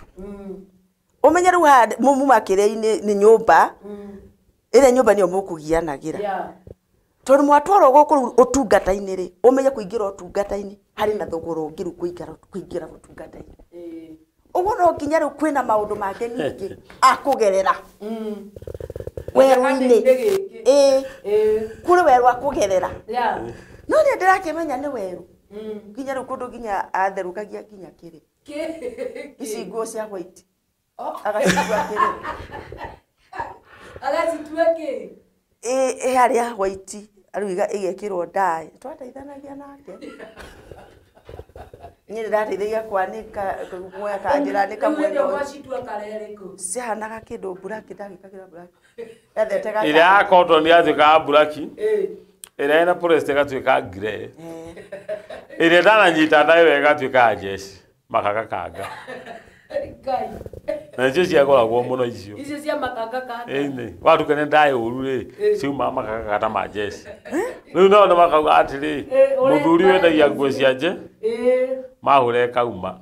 ũmenye rĩu muma kĩrĩa-inĩ nĩ nyũmba ĩrĩa nyũmba nĩyo mũkũgianagĩra tondũ mwatwarwo gũkũ rĩu ũtungata-inĩ rĩ ũmenye kũingĩra ũtungata-inĩ harĩ na thogora ũngĩ rĩu kũingĩra ũtungata-inĩ ũguo no nginya rĩu kwĩna maũndũ mangĩ ningĩ akũgerera werũ-inĩ kũrĩ werũ akũgerera no nĩ ndĩrakĩmenya nĩ werũ nginya rĩu kũndũ nginya atherũkagia nginya kĩrĩ ici nguo cia white agacitua kĩrĩ agacitua kĩ harĩa white rĩu igekĩrwo ndaĩ twateithanagia nake niĩ ndĩrateithagia kwanĩka muoya kanjĩranĩka mwena ũyũ cihanaga kĩndũ buraki ndagĩkagĩra buraki ethete gata ĩrĩa ya cotton yatuĩkaga buraki ĩrĩa ĩna polyester ĩgatuĩka grey ĩrĩa ndananyita ndaĩ wega ĩgatuĩka jeshi makagakanga na icio ciagoragwo mũno icio cia makagakanga ĩnĩ watukania ndaĩ ũru rĩ ciuma makagakata ma jeshi rĩu no nĩ makauga atĩrĩ mũthuri wendagia nguo cia nje mahũre kauma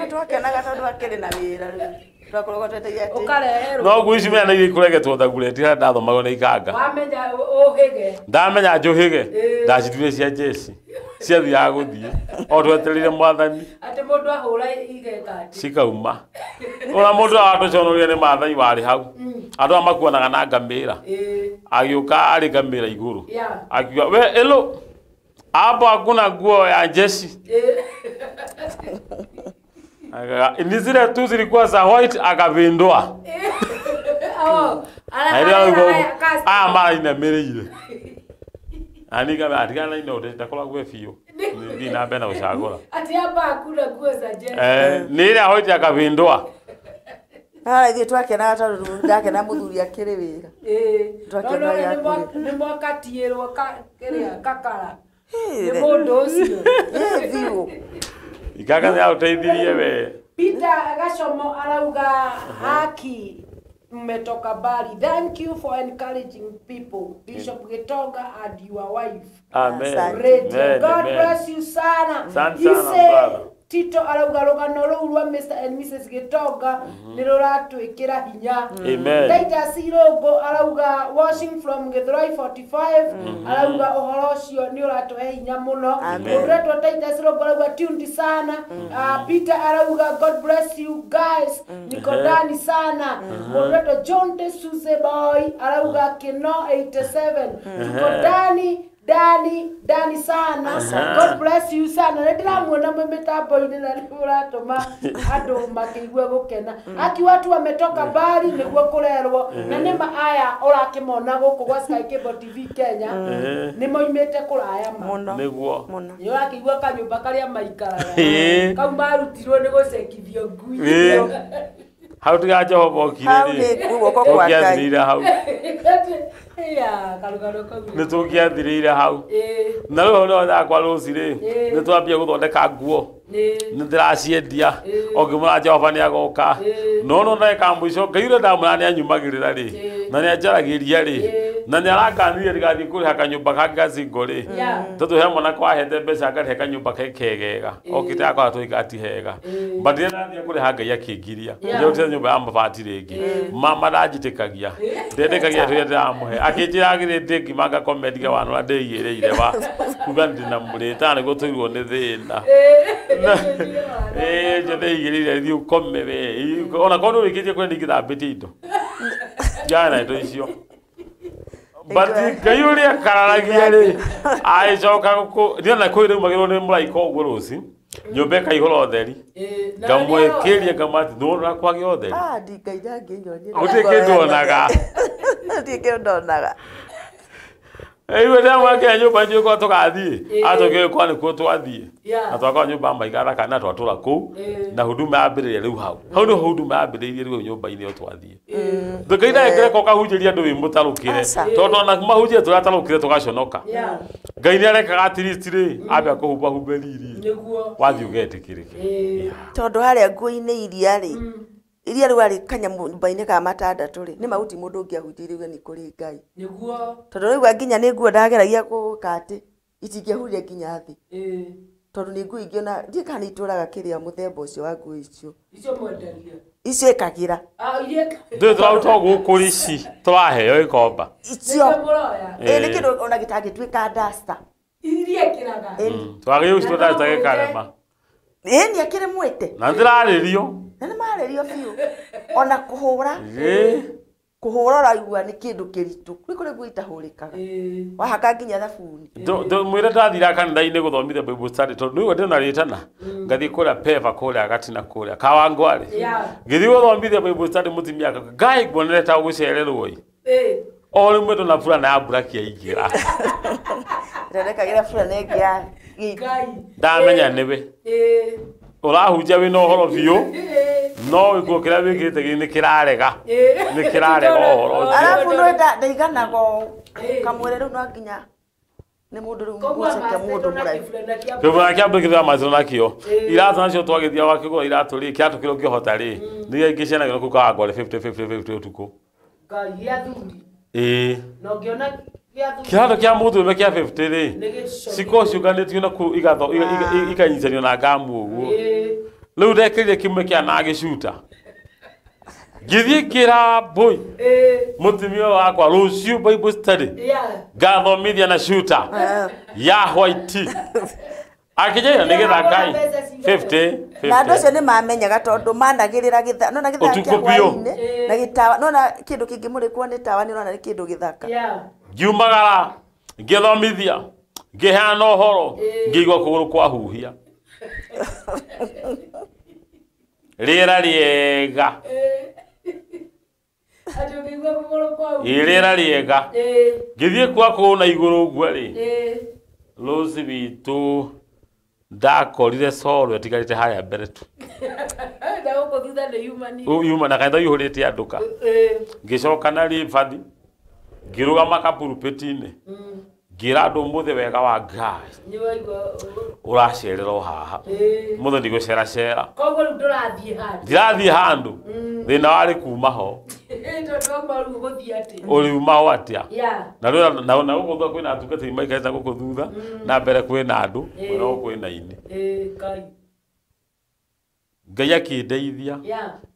twakenaga tondũ akĩrĩ na wĩra rĩu twakoragwo twetegia atĩ ũkareherwo no nguo ici mena nĩ ikũregetwo thagureti harĩa ndathomagwo nĩ ikanga wamenya ũhĩge ndamenya njũhĩge ndacituire cia jeshi ciathiaga gũthiĩ o twetereire mwathani atĩ mũndũ ahũra igeka cikauma ona mũndũ agatũconoria nĩ maathai warĩ hau andũ a makuanaga na ngamĩra agĩũka arĩ ngamĩra igũrũ akiuga we ĩlũ hapo hakuna nguo ya jeshi ni zile tu zilikuwa za white akavindua aya marainamĩrĩire anika atigana ino ndakora gwe biũ ni na mbena gũcagũra ati hapa hakuna nguo za jeshi nĩ ĩrĩa white akavindua ithuĩ twakenaga tondũ ndakena mũthuri akĩrĩ wĩra twakenaga nĩ mwakatiĩrwo kĩrĩa kakara nĩ mũndũ ũcio biũ ikaka nĩ agũteithirie we Peter Gashomo arauga haki mmetoka mbali. Thank you for encouraging people. Bishop Gitonga and your wife. Amen. Radio. God bless you sana. Sana, Tito arauga rugano rũu rwa Mr and Mrs Gitonga nĩ rũratwĩkĩra hinya. Amen. Titus Irũngũ arauga watching from Githurai 45 arauga ũhoro ũcio nĩ ũratũhe hinya mũno. Ũretwo Titus Irũngũ arauga tuned sana. Peter arauga God bless you guys. Niko ndani sana. Ũretwo John De Suze boy arauga Kino 87 niko ndani sana. God bless you sana. Ndĩramuona mĩtambo-inĩ na nĩ ũratũma andũ makĩigua gũkena. Aki watu wametoka mbali nĩguo kũrerwo na nĩ aya ũrakĩmona gũkũ gwa Sky Cable TV Kenya nĩ moimĩte kũraya mũno nĩguo nĩ ũrakĩigua kanyũmba karĩa maikaraga kau marutirwo nĩ gũcekithio ngui hau tiga Jehova okire nĩ guoko kwa Ngai hau nĩ tũkĩathirĩire hau na rĩu no yakwa rũci-rĩ nĩ twambia gũthondeka nguo nĩ ndĩraciendia ongĩmũra Jehova nĩ agoka no ndagĩka mũico Ngai ũrĩa ndamwĩra nĩ anyumagĩrĩra-rĩ na nĩ anjaragĩria-rĩ na nĩ arakanire ndigathiĩ kũrĩha kanyũmba kangi gacingo-rĩ tondũ he mwana kwahete mbeca ngarĩhe kanyũmba kegega okĩte akora tũikati hega but rĩrĩa ndathiĩ kũrĩha Ngai akĩngiria njĩrutire nyũmba ya mabati rĩngĩ mama ndanjĩtĩkagia ndendekagia tũrĩa ndĩramũhe akĩnjĩra gĩrĩ ngima ngakomendia wanũra ndĩigĩrĩire wa kuga ndĩ na mũrĩta nĩguo tũirwo nĩ thĩna Njothe igirire thiĩ ũkome we. Ona korwo ũrĩkĩtie kwenda igĩthambĩtie indo. Jana indo icio. Bati Ngai ũrĩa kararagia rĩ. Agĩcoka ndiona kwĩrĩ magĩrwo nĩ mũraika ũguo rũci. Nyũmba ĩkaihũra ũtheri. Ngamwĩkĩria ngamati ndũrona kwagĩa ũtheri. Ndingaida ngĩnyonyera. Gũtirĩ kĩndũ onaga. Gũtirĩ kĩndũ onaga. Iwe ndio mwake nyumba ndio kwa tugathiĩ atoke kwa nĩ kuo twathiĩ na twakwa nyumba maigatha kana twatũra kũu na huduma yambĩrĩria rĩu hau nĩ huduma yambĩrĩirie rĩu nyumba-inĩ ĩyo twathiĩ ndũkaida ekere ko kahunjĩria andũ wĩmũtarũkĩre tondũ ona mahunjĩria tũratarũkĩre tũgaconoka Ngai nĩ arekaga atiriti rĩ ambia kũhumba humbĩriri wathiĩ ũgetĩkĩrĩke tondũ harĩa nguo-inĩ iria rĩ iria rĩu arĩ kanyamũ-inĩ ka matandatũ rĩ nĩ mahuti mũndũ ũngĩahunjĩirie nĩ kũrĩ Ngai nĩguo tondũ rĩu nginya nĩ nguo ndageragia gũka atĩ itingĩahuria nginya thĩ tondũ nĩ nguo ingĩona ndiĩ kana itũraga kĩrĩa mũthemba ũcio wa nguo icio icio ĩkagĩra ndĩ twaruta gũkũ ici twaheo ikomba icio nĩ kĩndũ ona gĩtangĩtuĩka duster iria ĩkĩraga twagĩrĩirwo icio ndagĩtarĩ karema nĩ akĩremwĩte na ndĩrarĩrio nĩ marĩrio biũ ona kũhũra ũraigua nĩ kĩndũ kĩritũ nĩ kũrĩ nguo itahũrĩkaga wahaka nginya thabuni mwĩre ndathira kanitha-inĩ gũthomithia Bible study tondũ rĩu ndĩ na rĩtana ngathiĩ kũrĩa peva kũrĩa gatina kũrĩa Kawangware ngĩthiĩ gũthomithia Bible study mũtimia Ngai nguonere ta gũcererwo o rĩmwe ndona burana ya buraki yaingĩra ndekagĩra burana ĩngĩ ya ndamenya nĩwe ũrahunjia wĩna ũhoro biũ no gĩkuũ kĩrĩa wĩkĩte nĩ kĩrarega ũhoro arabu nĩ ndaiganaga kamwĩre rĩu no nginya nĩ mũndũ rĩu ngũceke mũndũ mũraihu kĩmwana kĩa mbere kĩrĩa macino nakĩo iratũ nacio twagĩthiaga wakĩgũra iratũ rĩ kĩratũ kĩrĩa ũngĩhota rĩ nĩ gĩcianagĩrwo kũu Kawangware 50 ũtukũ kĩratũ kĩa mũndũ kĩa 50 rĩ cikorwo ciũnganĩtio na kũu ikanyitanio na ngamu ũguo rĩu ndekĩrire kĩmwe kĩa na gĩcuta ngĩthiĩ kĩra boy mũtumia wakwa rũciũ Bible study ngathomithia na cuta ya white akĩnjĩra nĩgetha Ngai 50 na andũ acio nĩ mamenyaga tondũ managĩrĩra gĩtha nona gĩtha kĩa hwaĩ-inĩ na gĩtawa nona kĩndũ kĩngĩmũrĩkwo nĩ tawa nĩ ũrona nĩ kĩndũ gĩthaka ngiumagara ngĩthomithia ngĩheana ũhoro ngĩigua kũgũrũ kwahuhia rĩera rĩega rĩera rĩega ngĩthiĩ kwa kũu na igũrũ ũguo rĩ Rose witũ ndakorire soro atigarĩte harĩa mbere tu yuma na kanitha iyũrĩte andũka ngĩcoka na rĩbathi ngĩrũgama kapurupeti-inĩ ngĩra andũ mũthĩ wega wa Ngai ũracerera o haha mũthĩ ndigũceracera ndirathiĩ handũ thĩna warĩ kuma ho ũriuma ho atĩa na gũkũ thutha kwĩna atungatĩri maikarĩte gũkũ thutha na mbere kwĩna andũ na gũkũ kwĩna ini Ngai akĩndeithia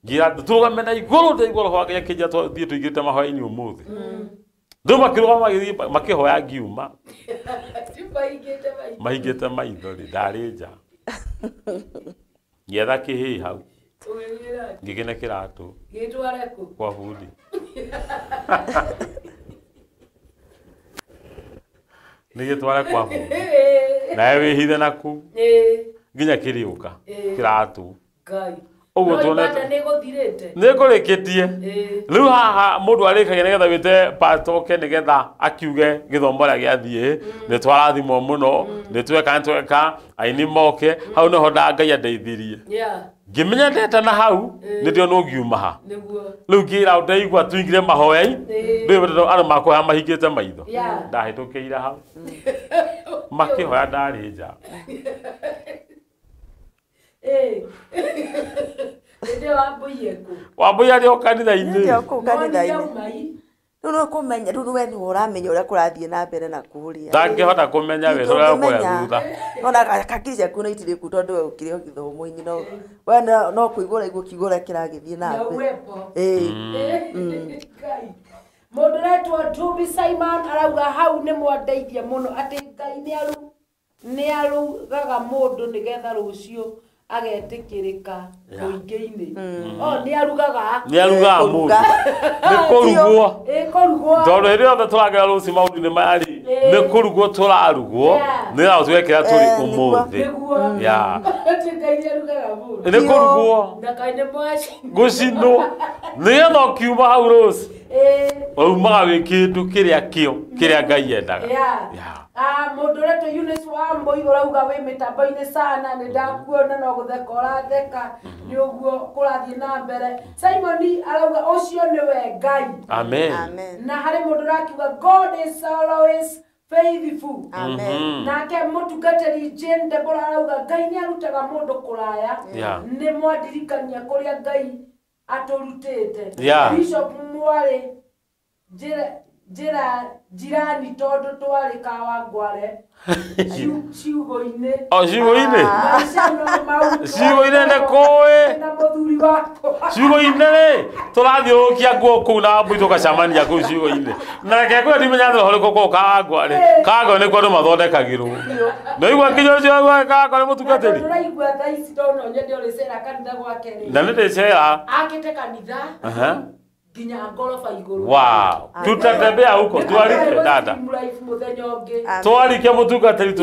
ngira tũrũgame na igũrũ ho Ngai akĩnjĩra twathiĩ tũingĩrĩte mahũa-inĩ ũmũthĩ ndũ makĩrũgama magĩthiĩ makĩhoya ngiuma mahingĩte maitho rĩ ndarĩ nja ngĩetha kĩhĩ hau ngĩgĩne kĩratũ kwa bundi nĩgĩtware kwa bundi nawe wĩhithe nakũu nginya kĩrĩũka kĩratũ ũguo tuonete nĩkũrĩkĩtie rĩu haha mũndũ arĩkagia nĩgetha wĩte patoke nĩgetha akiuge gĩthomo ũrĩa gĩathiĩ nĩ twarathimwo mũno nĩ tweka aini moke hau nĩho Ngai andeithirie ngĩmenya ndetana hau nĩ ndĩona ũngiuma ha rĩu ngĩra ndaigua tũingire mahoya-inĩ rĩu andũ makũhoya mahingĩte maitho ndahĩtũkĩire hau makĩhoya ndarĩ nja Wambui arĩ o kanitha-inĩ rĩu nĩ kũmenya rĩu we nĩ ũramenya ũrĩa kũrathiĩ na mbere na kũrĩa ndangĩhota kũmenya we ũrĩa kũrĩa thutha nona kakiri ciaku no itirĩ ku tondũ we ũkĩrĩ o gĩthomo-inĩ we no kũigũra igua kĩigũra kĩragĩthiĩ na mbere mũndũ ũretwo Tubi Simon arauga hau nĩ mwandeithia mũno atĩ Ngai nĩ nĩ arugaga mũndũ nĩgetha rũciũ agetikirika muingi-ini nĩ arugaga mũndũ nĩ kũrugwo tondũ hĩndĩ yothe tũragera rũciũ maũndũ-inĩ maya rĩ nĩ kũrugwo tũrarugwo nĩgetha twekĩra tũrĩ ũmũthĩ nĩ kũrugwo gũcinwo nĩgetha ũkiuma hau rũciũ waumaga wĩ kĩndũ kĩrĩa Ngai endaga mũndũ ũretwo Eunice Wambui ũrauga wĩ mĩtambo-inĩ sana nĩ ndakuona no gũtheka ũratheka nĩ ũguo kũrathiĩ na mbere. Simon arauga ũcio nĩwe Ngai. Amen. Na harĩ mũndũ ũrakiuga God is always faithful. Nake mũtungatĩri Jane Deborah arauga Ngai nĩ arutaga mũndũ kũraya nĩ mwandirikania kũrĩa Ngai atũrutĩte. Bishop Mwari jirani tondũ twarĩ Kawangware ciugo-inĩ nĩ kũĩ na mũthuri wakwa ciugo-inĩ rĩ tũrathiũrũkia nguo kũu na mbui tũgacamania kũu ciugo-inĩ na reke kwĩra ndimenya thĩ ũrĩkũ kũu Kawangware nĩkuo andũ mathondekagĩrwo na igua nginya ũcio Kawangware mũtungatĩri tũraigua thaa ici ndona nyende ũrĩ cera kanitha gwake rĩ na nĩ ndĩcera akĩte kanitha ginya ngorofa iguru. Wow. Tutatembea huko tualike dada. Tualike mutungatĩri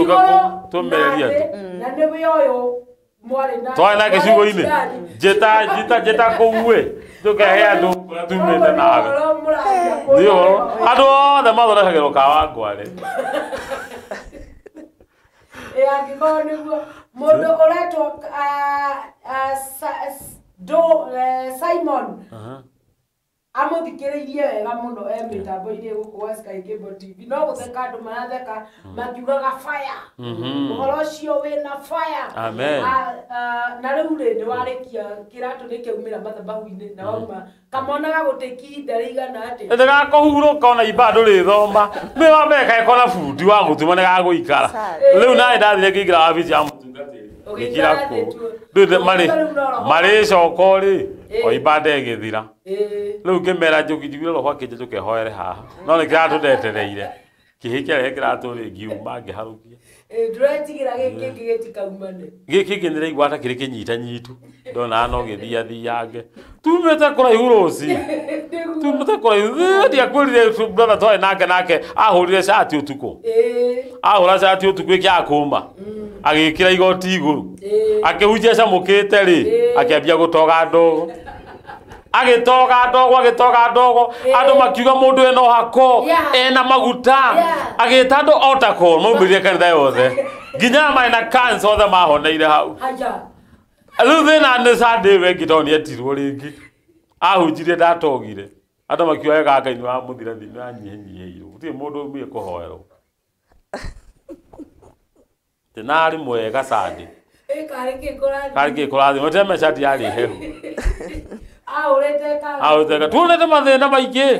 tumereria tu. Na niwe oyo mwari na. Twana gĩcigo-inĩ. Jeta kũue. Tukehe andũ tumĩte nawe. Ndio. Andũ othe mathondekagĩrwo Kawangware. Angĩkorwo nĩguo mũndũ ũretwo Simon amũthikĩrĩirie wega mũno mĩtambo-inĩ gũkũ wa Sky Cable TV no gũtheka andũ maratheka makiugaga fire ũhoro ũcio wĩna fire. Na rĩu rĩ nĩ warĩkia kĩratũ nĩ kĩaumĩra mathabahu-inĩ na wauma kamonaga gũtĩki ihinda rĩigana atĩa ndĩgakũhurũka ona ibandũ rĩthoma nĩ wameka ĩkona bundi wa gũtuma nĩ gagũikara rĩu naĩ ndathire ngĩingĩra wabici ya mũtungatĩri gĩkira kũ marĩ coko rĩ o ibanda ĩgĩthira rĩu ngĩmera njugire roho akĩnja tũkehoere haha no nĩ kĩratũ ndetereire kĩhĩ kĩarĩa kĩratũ rĩ ngiuma ngĩharũkia ndũretigĩra gĩkĩ gĩtikaumane gĩkĩ nĩ ndĩraigua ta kĩrĩ kĩnyitanyitu ndona no gĩthiathiange tumĩte kũraihu rũciũ tumĩte kũraihu ndiakwĩrire brother twarĩ nake ahũrire cati ũtukũ ahũra cati ũtukũ ĩkĩaga kũma agĩkĩra igoti igũrũ akĩhunjia camũkĩte rĩ akĩambia gũtoga ndogo agĩtoga ndogo andũ makiuga mũndũ ena ũhako ena maguta agĩta andũ otako maumĩrire kanitha yothe nginya mena cancer othe mahoneire hau rĩu thĩna nĩ Sunday wengĩ tondũ nĩetirwo rĩngĩ ahunjirie ndatogire andũ makiuga wega Ngai nĩ wamũthira thĩ nĩ anyihanyiheirwo gũtirĩ mũndũ ũmire kũhoerwo tenari mwega Sunday karĩ kĩkũrathi mũteme cati yarĩ hehu aurete tuonete mathĩna maingĩ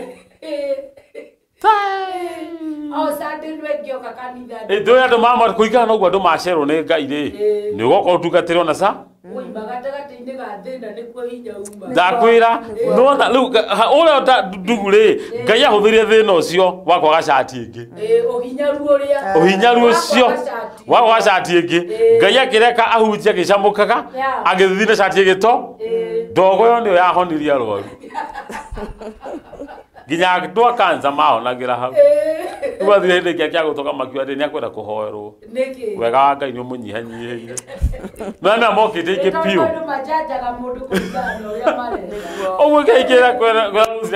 ithuĩ andũ mama kũringana na ũguo andũ macerwo nĩ Ngai rĩ nĩ ũgoka ũtungatĩrwo na ca ndakwĩra nona rĩu ũrĩa ndugu rĩ Ngai ahũthĩrire thĩna ũcio wa kwaga cati ĩngĩ ũhinyaru ũcio wa kwaga cati ĩngĩ Ngai akĩreka ahunjia agĩcamũkaga agĩthiĩ na cati ĩgĩto ndogo yo nĩyo yahonirie arwaru nginya andũ a kanca mahonagĩra hau rĩu athire hĩndĩ ĩngĩ akĩagũtoka makiuga ndĩ nĩakwenda kũhoerwo wega wa Ngai nĩ ũmũnyihanyihĩire no nĩ amokĩte ingĩ piũ ũguo ngĩikĩra kwĩra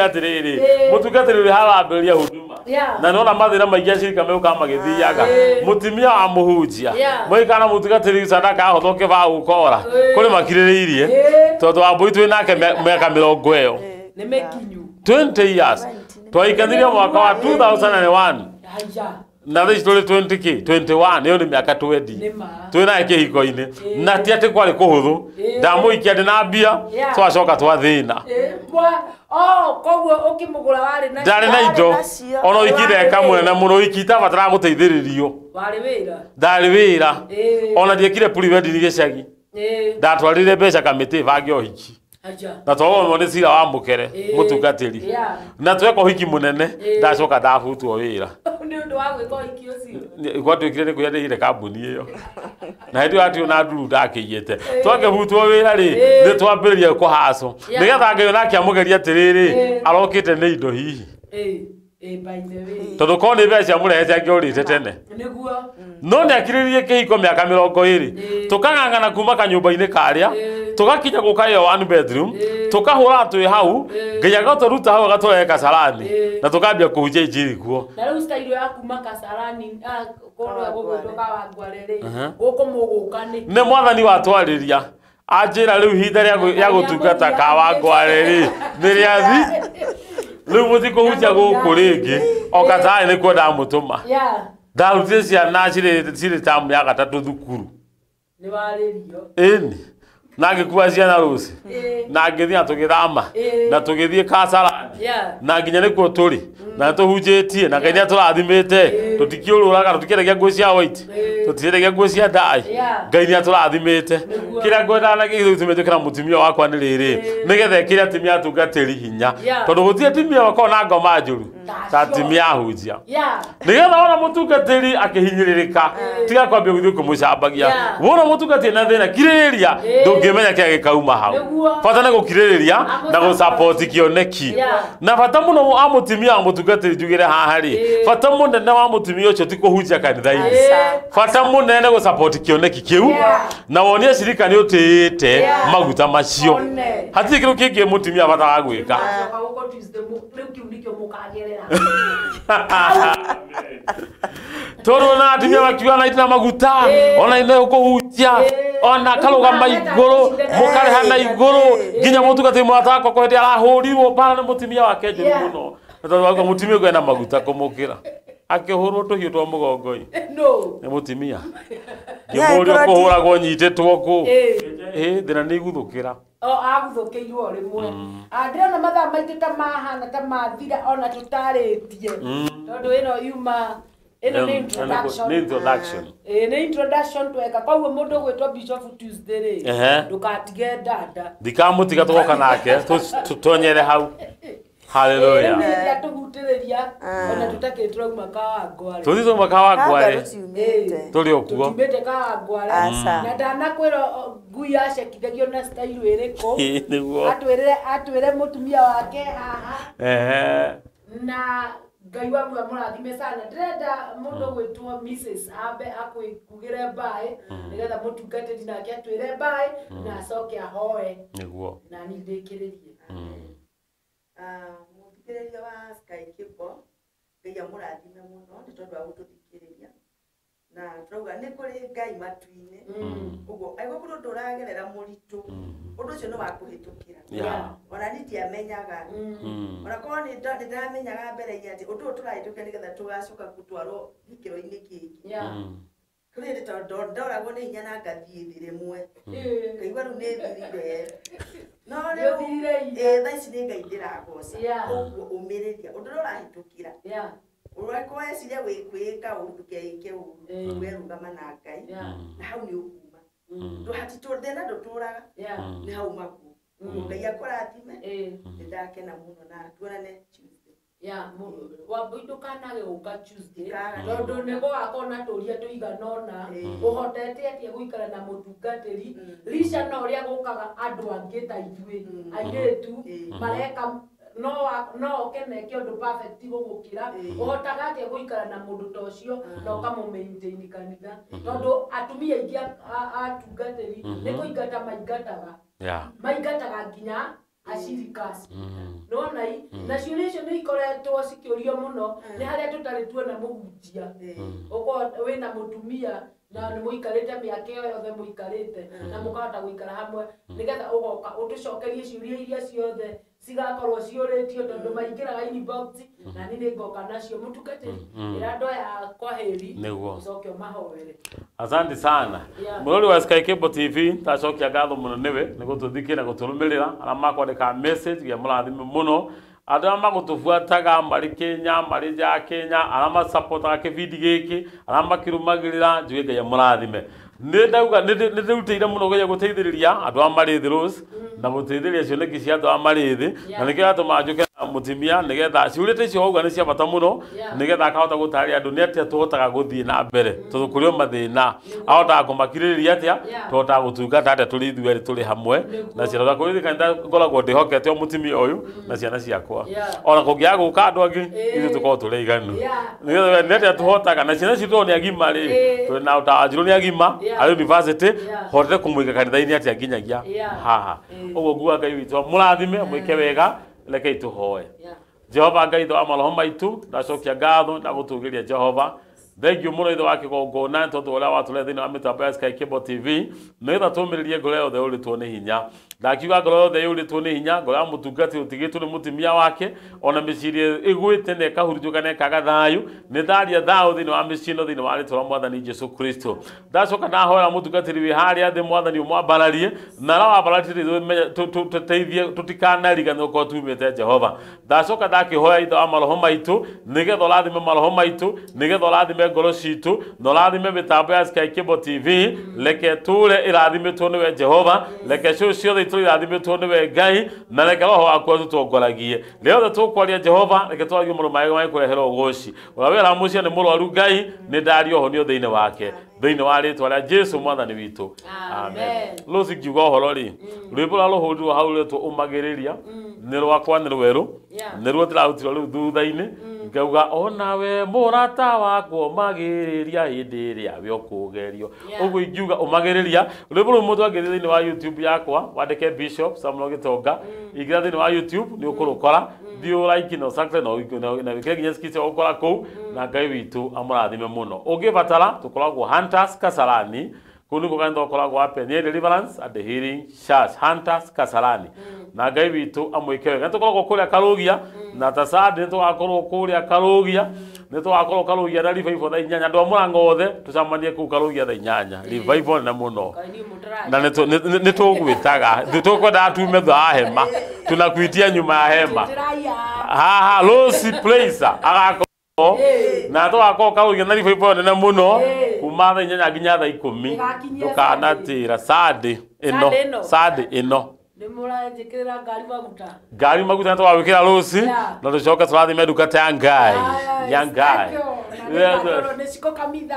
atĩrĩrĩ mũtungatĩri ũrĩ harambĩrĩria huduma na nona mathĩna maingĩ acirika megũkaga magĩthiaga mũtimia wa mũhunjia mũikara na mũtungatĩri sadaka ahotho kĩbao gũkora kũrĩ makirĩrĩirie tondũ Wambui twĩ nake mĩaka 20 ĩyo nĩ mĩkinyu 20 years twaikanire mwaka wa 2001 na thĩ tũrĩ 21 ĩyo nĩ mĩaka 20 twĩ naye kĩhiko-inĩ na ti atĩ kwarĩ kũhũthũ ndamũikia ndĩ na mbia twacoka twathĩna koguo ũkĩmũgũra warĩ na ndarĩ na indo ona ũikitheka mũnene mũno ũikita batara gũteithĩrĩrio ndarĩ wĩra ona ndiekire pre-wedding gĩcagi ndatwarire mbeca kamĩtĩ bange ũhiki na twaonwo nĩ cira wa mũkere mũtungatĩri na tweka ũhiki mũnene ndacoka ndabutwo wĩra Nĩ ũndũ wa gwĩka ũhiki ũcio. Gwatuĩkire nĩ kwĩyandĩkire kambuni ĩyo. Na hĩndĩ ĩyo ona nduru ndakĩiyĩte. Twakĩbutwo wĩra rĩ, nĩ twambĩrĩria kũhacwo. Nĩgetha Ngai ona akĩamũgeria atĩrĩrĩ, arokĩte nĩ indo hihi. By the way. Tondũ korwo nĩ mbeca mũrehete angĩũrĩte tene. Nĩguo. No nĩ akirĩrĩrie kĩhiko mĩaka 20 tũkang'ang'ana kuma kanyũmba-inĩ karĩa tũgakinya gũka ĩyo one bedroom tũkahũra twĩ hau nginya gatũruta hau gatũrehe Kasarani na tũkambia kũhunjia injiri kuo. Na rĩu style ya kuma Kasarani kũrĩa gũgũtũka Wangware rĩ gũkũ mũgũka nĩ mwathani watwarĩria anjĩra rĩu ihinda rĩa gũtungata ka Wangware rĩ nĩ rĩathi rĩu mũtikũhunjia gũkũ rĩngĩ o Kasarani nĩkuo ndamũtũma. Ndarutire ciana cirĩ tamu ya gatatũ thukuru. Nĩ warĩrio. Ĩni. Na ngĩkua ciana rũci. Na ngĩthiĩ na tũgĩthama. Na tũgĩthiĩ Kasarani. Na nginya nĩkuo tũrĩ. Na tũhunjĩtie na Ngai nĩatũrathimĩte. Tũtikiũrũraga tũtikĩendagia nguo cia white. Tũtiendagia nguo cia ndai. Ngai nĩatũrathimĩte. Kĩrĩa ngwendaga na gĩtũmĩtũkĩra mũtumia wakwa nĩ rĩrĩ. Nĩgetha ĩkĩre atumia atungatĩri hinya. Tondũ gũtirĩ atumia makoragwo na ngoma njũru. Ta atumia ahunjia. Nĩgetha wona mũtungatĩri akĩhinyĩrĩrĩka tiga kwambia gũthiĩ kũmũcambagia. Wona mũtungatĩri na thĩna kirĩrĩria ndũngĩmenya kĩrĩa gĩkauma hau. Bata nĩ gũkirĩrĩria na gũsupport kĩoneki. Na bata mũno wa mũtumia wa mũtungatĩri njugĩre haha rĩ. Bata mũnene wa mũtumia ũcio ti kũhunjia kanitha-inĩ. Bata mũnene nĩ gũsupport kĩoneki kĩu na wonie cirika nĩ ũtĩĩte maguta macio. Hatirĩ kĩndũ kĩngĩ mũtumia bataga gwĩka. Toro na atumia makiuga na itina maguta ona ine kũhunjia ona karũgama igũrũ mũkareha na igũrũ nginya mũtungatĩri mũrataka kũhĩndĩ arahũrirwo mbara nĩ mũtumia wake njũru mũno na tondũ wauga mũtumia ũcio ena maguta kũmũkĩra akĩhũrwo tũhiũ twa mũgongo-inĩ nĩ mũtumia ngĩmũũria kũhũragwo nyitĩtwo kũ thĩna nĩ iguthũkĩra aguthũkĩirwo rĩmwe ndĩrona mathaa maingĩ ta mahana ta mathira ona tũtarĩtie tondũ ĩno yuma ĩno nĩ introduction nĩ introduction tweka koguo mũndũ gwĩtwo Bishop Tuesday rĩ ndũkatige ndanda ndikamũtiga tũgoka nake tũtonyere hau. Hallelujah. Nĩ tũgutĩrĩria ona tũtakĩrĩ tũrauma Kawangware. Tũthiĩ tũma Kawangware. Tũrĩ okuo. Tumĩte Kawangware. Na ndanakwĩra ngui yacekithagio na style ĩrĩkũ. Nĩguo. Atwĩre mũtumia wake haha. Na Ngai wa mũrathime sana. Ndĩrenda mũndũ gwĩtwo Mrs. Abe akugĩre bye nĩgetha mũtungatĩri nake atwĩre bye na acoke ahoe. Nĩguo. Na niĩ ndĩkĩrĩrie. Mũthikĩrĩria wa Sky Cable Ngai amũrathime mũno nĩ tondũ wa gũtũthikĩrĩria na turauga nĩ kũrĩ Ngai matu-inĩ ũguo aigũkorwo ndũragerera mũritũ ũndũ ũcio nĩ wa kũhĩtũkĩra ona niĩ ndiamenyaga ona korwo nĩ ndamenyaga mbere-inĩ atĩ ũndũ ũyũ tũrahĩtũkĩra nĩgetha tũgacoka gũtwarwo gĩkĩro-inĩ kĩngĩ kũrĩ hĩndĩ tondũ ndoragwo nĩ hinya na ngathiĩ thĩ rĩmwe ngaigua rĩu nĩ thirire no rĩu thaa ici nĩ Ngai ndĩragoca ũguo ũmĩrĩria ũndũ ũrĩa ũrahĩtũkĩra ũrĩkorwo eciria gwĩka ũndũ ndũkeĩke ũru werũgama na Ngai na hau nĩ ũkuma thĩna ndũtũraga nĩ hau makuo Ngai akũrathime nĩ ndakena mũno na tuonane ndũkanage gũka Tuesday tondũ nĩ gũgakorwo na tũria tũiganona ũhotete atĩa gũikara na mũtungatĩri rica na ũrĩa gũkaga andũ angĩ ta ithuĩ airĩtu mareka no okene kĩũndũ perfect gũgũkĩra ũhotaga atĩa gũikara na mũndũ ta ũcio na ũkamũ-maintain kanitha tondũ atumia aingĩ atungatĩri nĩ kũingata maingataga nginya acirikasi nona na ciũria icio nĩ ikoretwo cikĩũrio mũno nĩ harĩa tũtarĩ tuona mũhunjia ũkorwo wĩna mũtumia na nĩ mũikarĩte mĩaka ĩyo yothe mũikarĩte na mũkahota gũikara hamwe nĩgetha ũgoka ũtũcokerie ciũria iria ciothe cigakorwo ciũrĩtio tondũ maingĩraga inbox na niĩ nĩngoka nacio mũtungatĩri ĩra andũ aya kwaheri ũcoke ũmahoere. Asante sana. Mũrori wa Sky Cable TV tacokia ngatho mũno nĩwe nĩ gũtũthikĩra na gũtũrũmĩrĩra arĩa makwandĩka message gĩa mũrathime mũno andũ arĩa magũtũbuataga marĩ Kenya marĩ nja ya Kenya arĩa macupportaga kĩbindi gĩkĩ arĩa makĩrũmagĩrĩra njuge Ngai amũrathime. Nĩ ndauga nĩ ndĩrutĩire mũno gĩa gũteithĩrĩria andũ arĩa marĩ thĩ Rose na gũteithĩrĩria cioneki cia andũ arĩa marĩ thĩ na nĩkĩo atũma njuke mutimia nigetha ciurite icio auga ni cia bata muno nigetha akahota gutaria andu ni atia tuhotaga guthii na mbere tondu kurio mathina ahotaga kumakiririria atia tuhotaga gutungata atia turi ithueri turi hamwe na ciana ciakwa kanitha ngoragwo ndihokete mutimia uyu na ciana ciakwa ona kungiaga guka andu angi ithu tukorwo turi iganu nigetha ni atia tuhotaga na ciana citu ni agima ri turi na utajiro ni agima a university hote kumwika kanitha-ini atia nginyagia haha uguo nguga Ngai witu murathime mwike wega reke ituhoe Jehova Ngai tho amaloho maitu ndacokia ngatho na gutugiria Jehova thank you muno itho wa kigongona tondu uria watule thini wa mitambo ya Sky Cable TV nigetha tumiririe ngoro yothe uritwo ni hinya ndakiuga ngoro yothe uritwo ni hinya ngoro ya mutungati utigitwo ni mutimia wake ona micirie igwite ne kahurjuka ne kaga thayu ni tharia thau thini wa micino thini wa ritwa mwathani Jesu Kristo ndacoka na hoya mutungatiri wi haria thi mwathani umwambararie na ra wambararie tuteithie tutikanariganwo ko tumite Jehova ndacoka ndakihoya itho amaloho maitu nigetha rathime maloho maitu nigetha rathime ngoro citu no rathime mitambo ya Sky Cable TV leke ture irathimitwo niwe Jehova leke ciothe itu irathimitwo niwe Ngai na leke roho wakwa tutongoragie riothe tukwaria Jehova leke twagie muno maega kurehera ugoci ura wera mucia ni murwaru Ngai ni ndario honio thiini wake thiini wa ritwa ria Jesu mwathani witu amen losi kiuga horo ri rwimbo rwa ruhundu hau retwo umagiriria ni rwakwa ni rweru ni ruo tirarutirwo riu thutha-ini ngauga onawe murata wakwo magiriria hindi iria we ukugerio uguo ingiuga umagiriria rwimbo ru mundu angiri thiini wa YouTube yakwa wandike Bishop Samuel Gitonga ingira thiini wa YouTube ni ukurukora dio like no sakre no na wikire nginya skice ukora ku na Ngai witu amurathime muno ungibatara tukoragwo Hunters Kasarani kunu kuganda ukoragwo ape ni Deliverance at the Healing Church Hunters Kasarani na Ngai witu amwike wega tukoragwo kuria Karugia na tasadi nitugakorwo kuria Karugia nitugakorwo Karugia na revival tha 8 andu amurango othe tucamanie ku Karugia tha 8 revival na muno na nitugwitaga nitukwenda atume tha hema tunakuitia nyuma ya hema haha Rose Place agako na to akoko Karugia na revival na muno kuma tha 8 nginya tha 10 tukanatira sadi ino ni murajikira ngari maguta nto wawikira Rose na tucoka turathime duka ta Ngai ya Ngai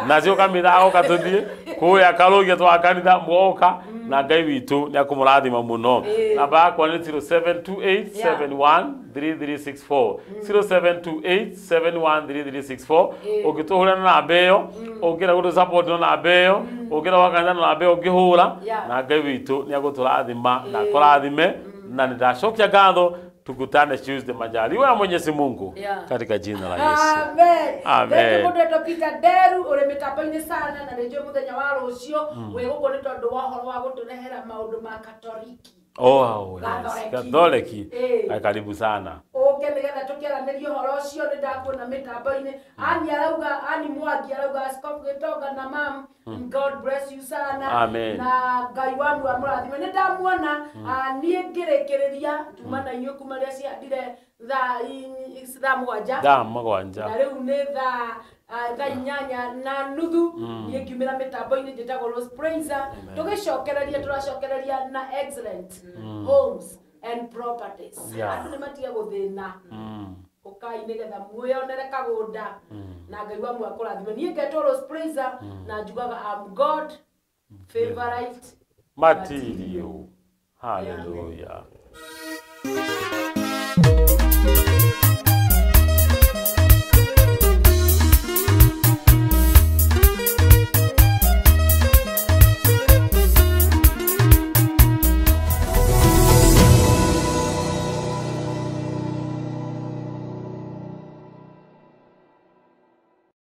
na cio kamitha agoka tuthie kuya Karugia twakanitha mwoka na Ngai witu ni akumurathima muno namba yakwa ni 0728713364 0728713364 ugituhura na namba iyo ugira gutu support na namba iyo ugira wakanitha na namba iyo ungihura na Ngai witu ni aguturathima na kurathime na ndacokia ngatho tukutane Tuesday majaliwa ya Mwenyezi Mungu katika jina la Yesu. Amen. Amen. Ndio ndo Peter Deru ule mitapaini sana na ndio muthenya wa rucio weguko ni tondu wa horo wa guturehera maundu ma Katoliki. Oh, Katoliki. Karibu sana. Okay, nigetha tukiaranirio horo ucio ni ndakuona mitambo-ini ani arauga ani Mwangi arauga Askofu Gitonga na mam God bless you sana. Amen. Na Ngai wangu amurathime ni ndamuona nie ngirikiria tumana inyo kuma ria ciandire tha mugwanja na riu ni tha 8:30 nie ngimira mitambo-ini njitagwo Rose Praise tugicokereria turacokereria na Excellent Homes and Properties andu ni matiga guthina ukai nigetha muonere kagunda na Ngai wa mwakurathime nie ngetwo Rose Praise na njugaga am God favorite material. Hallelujah.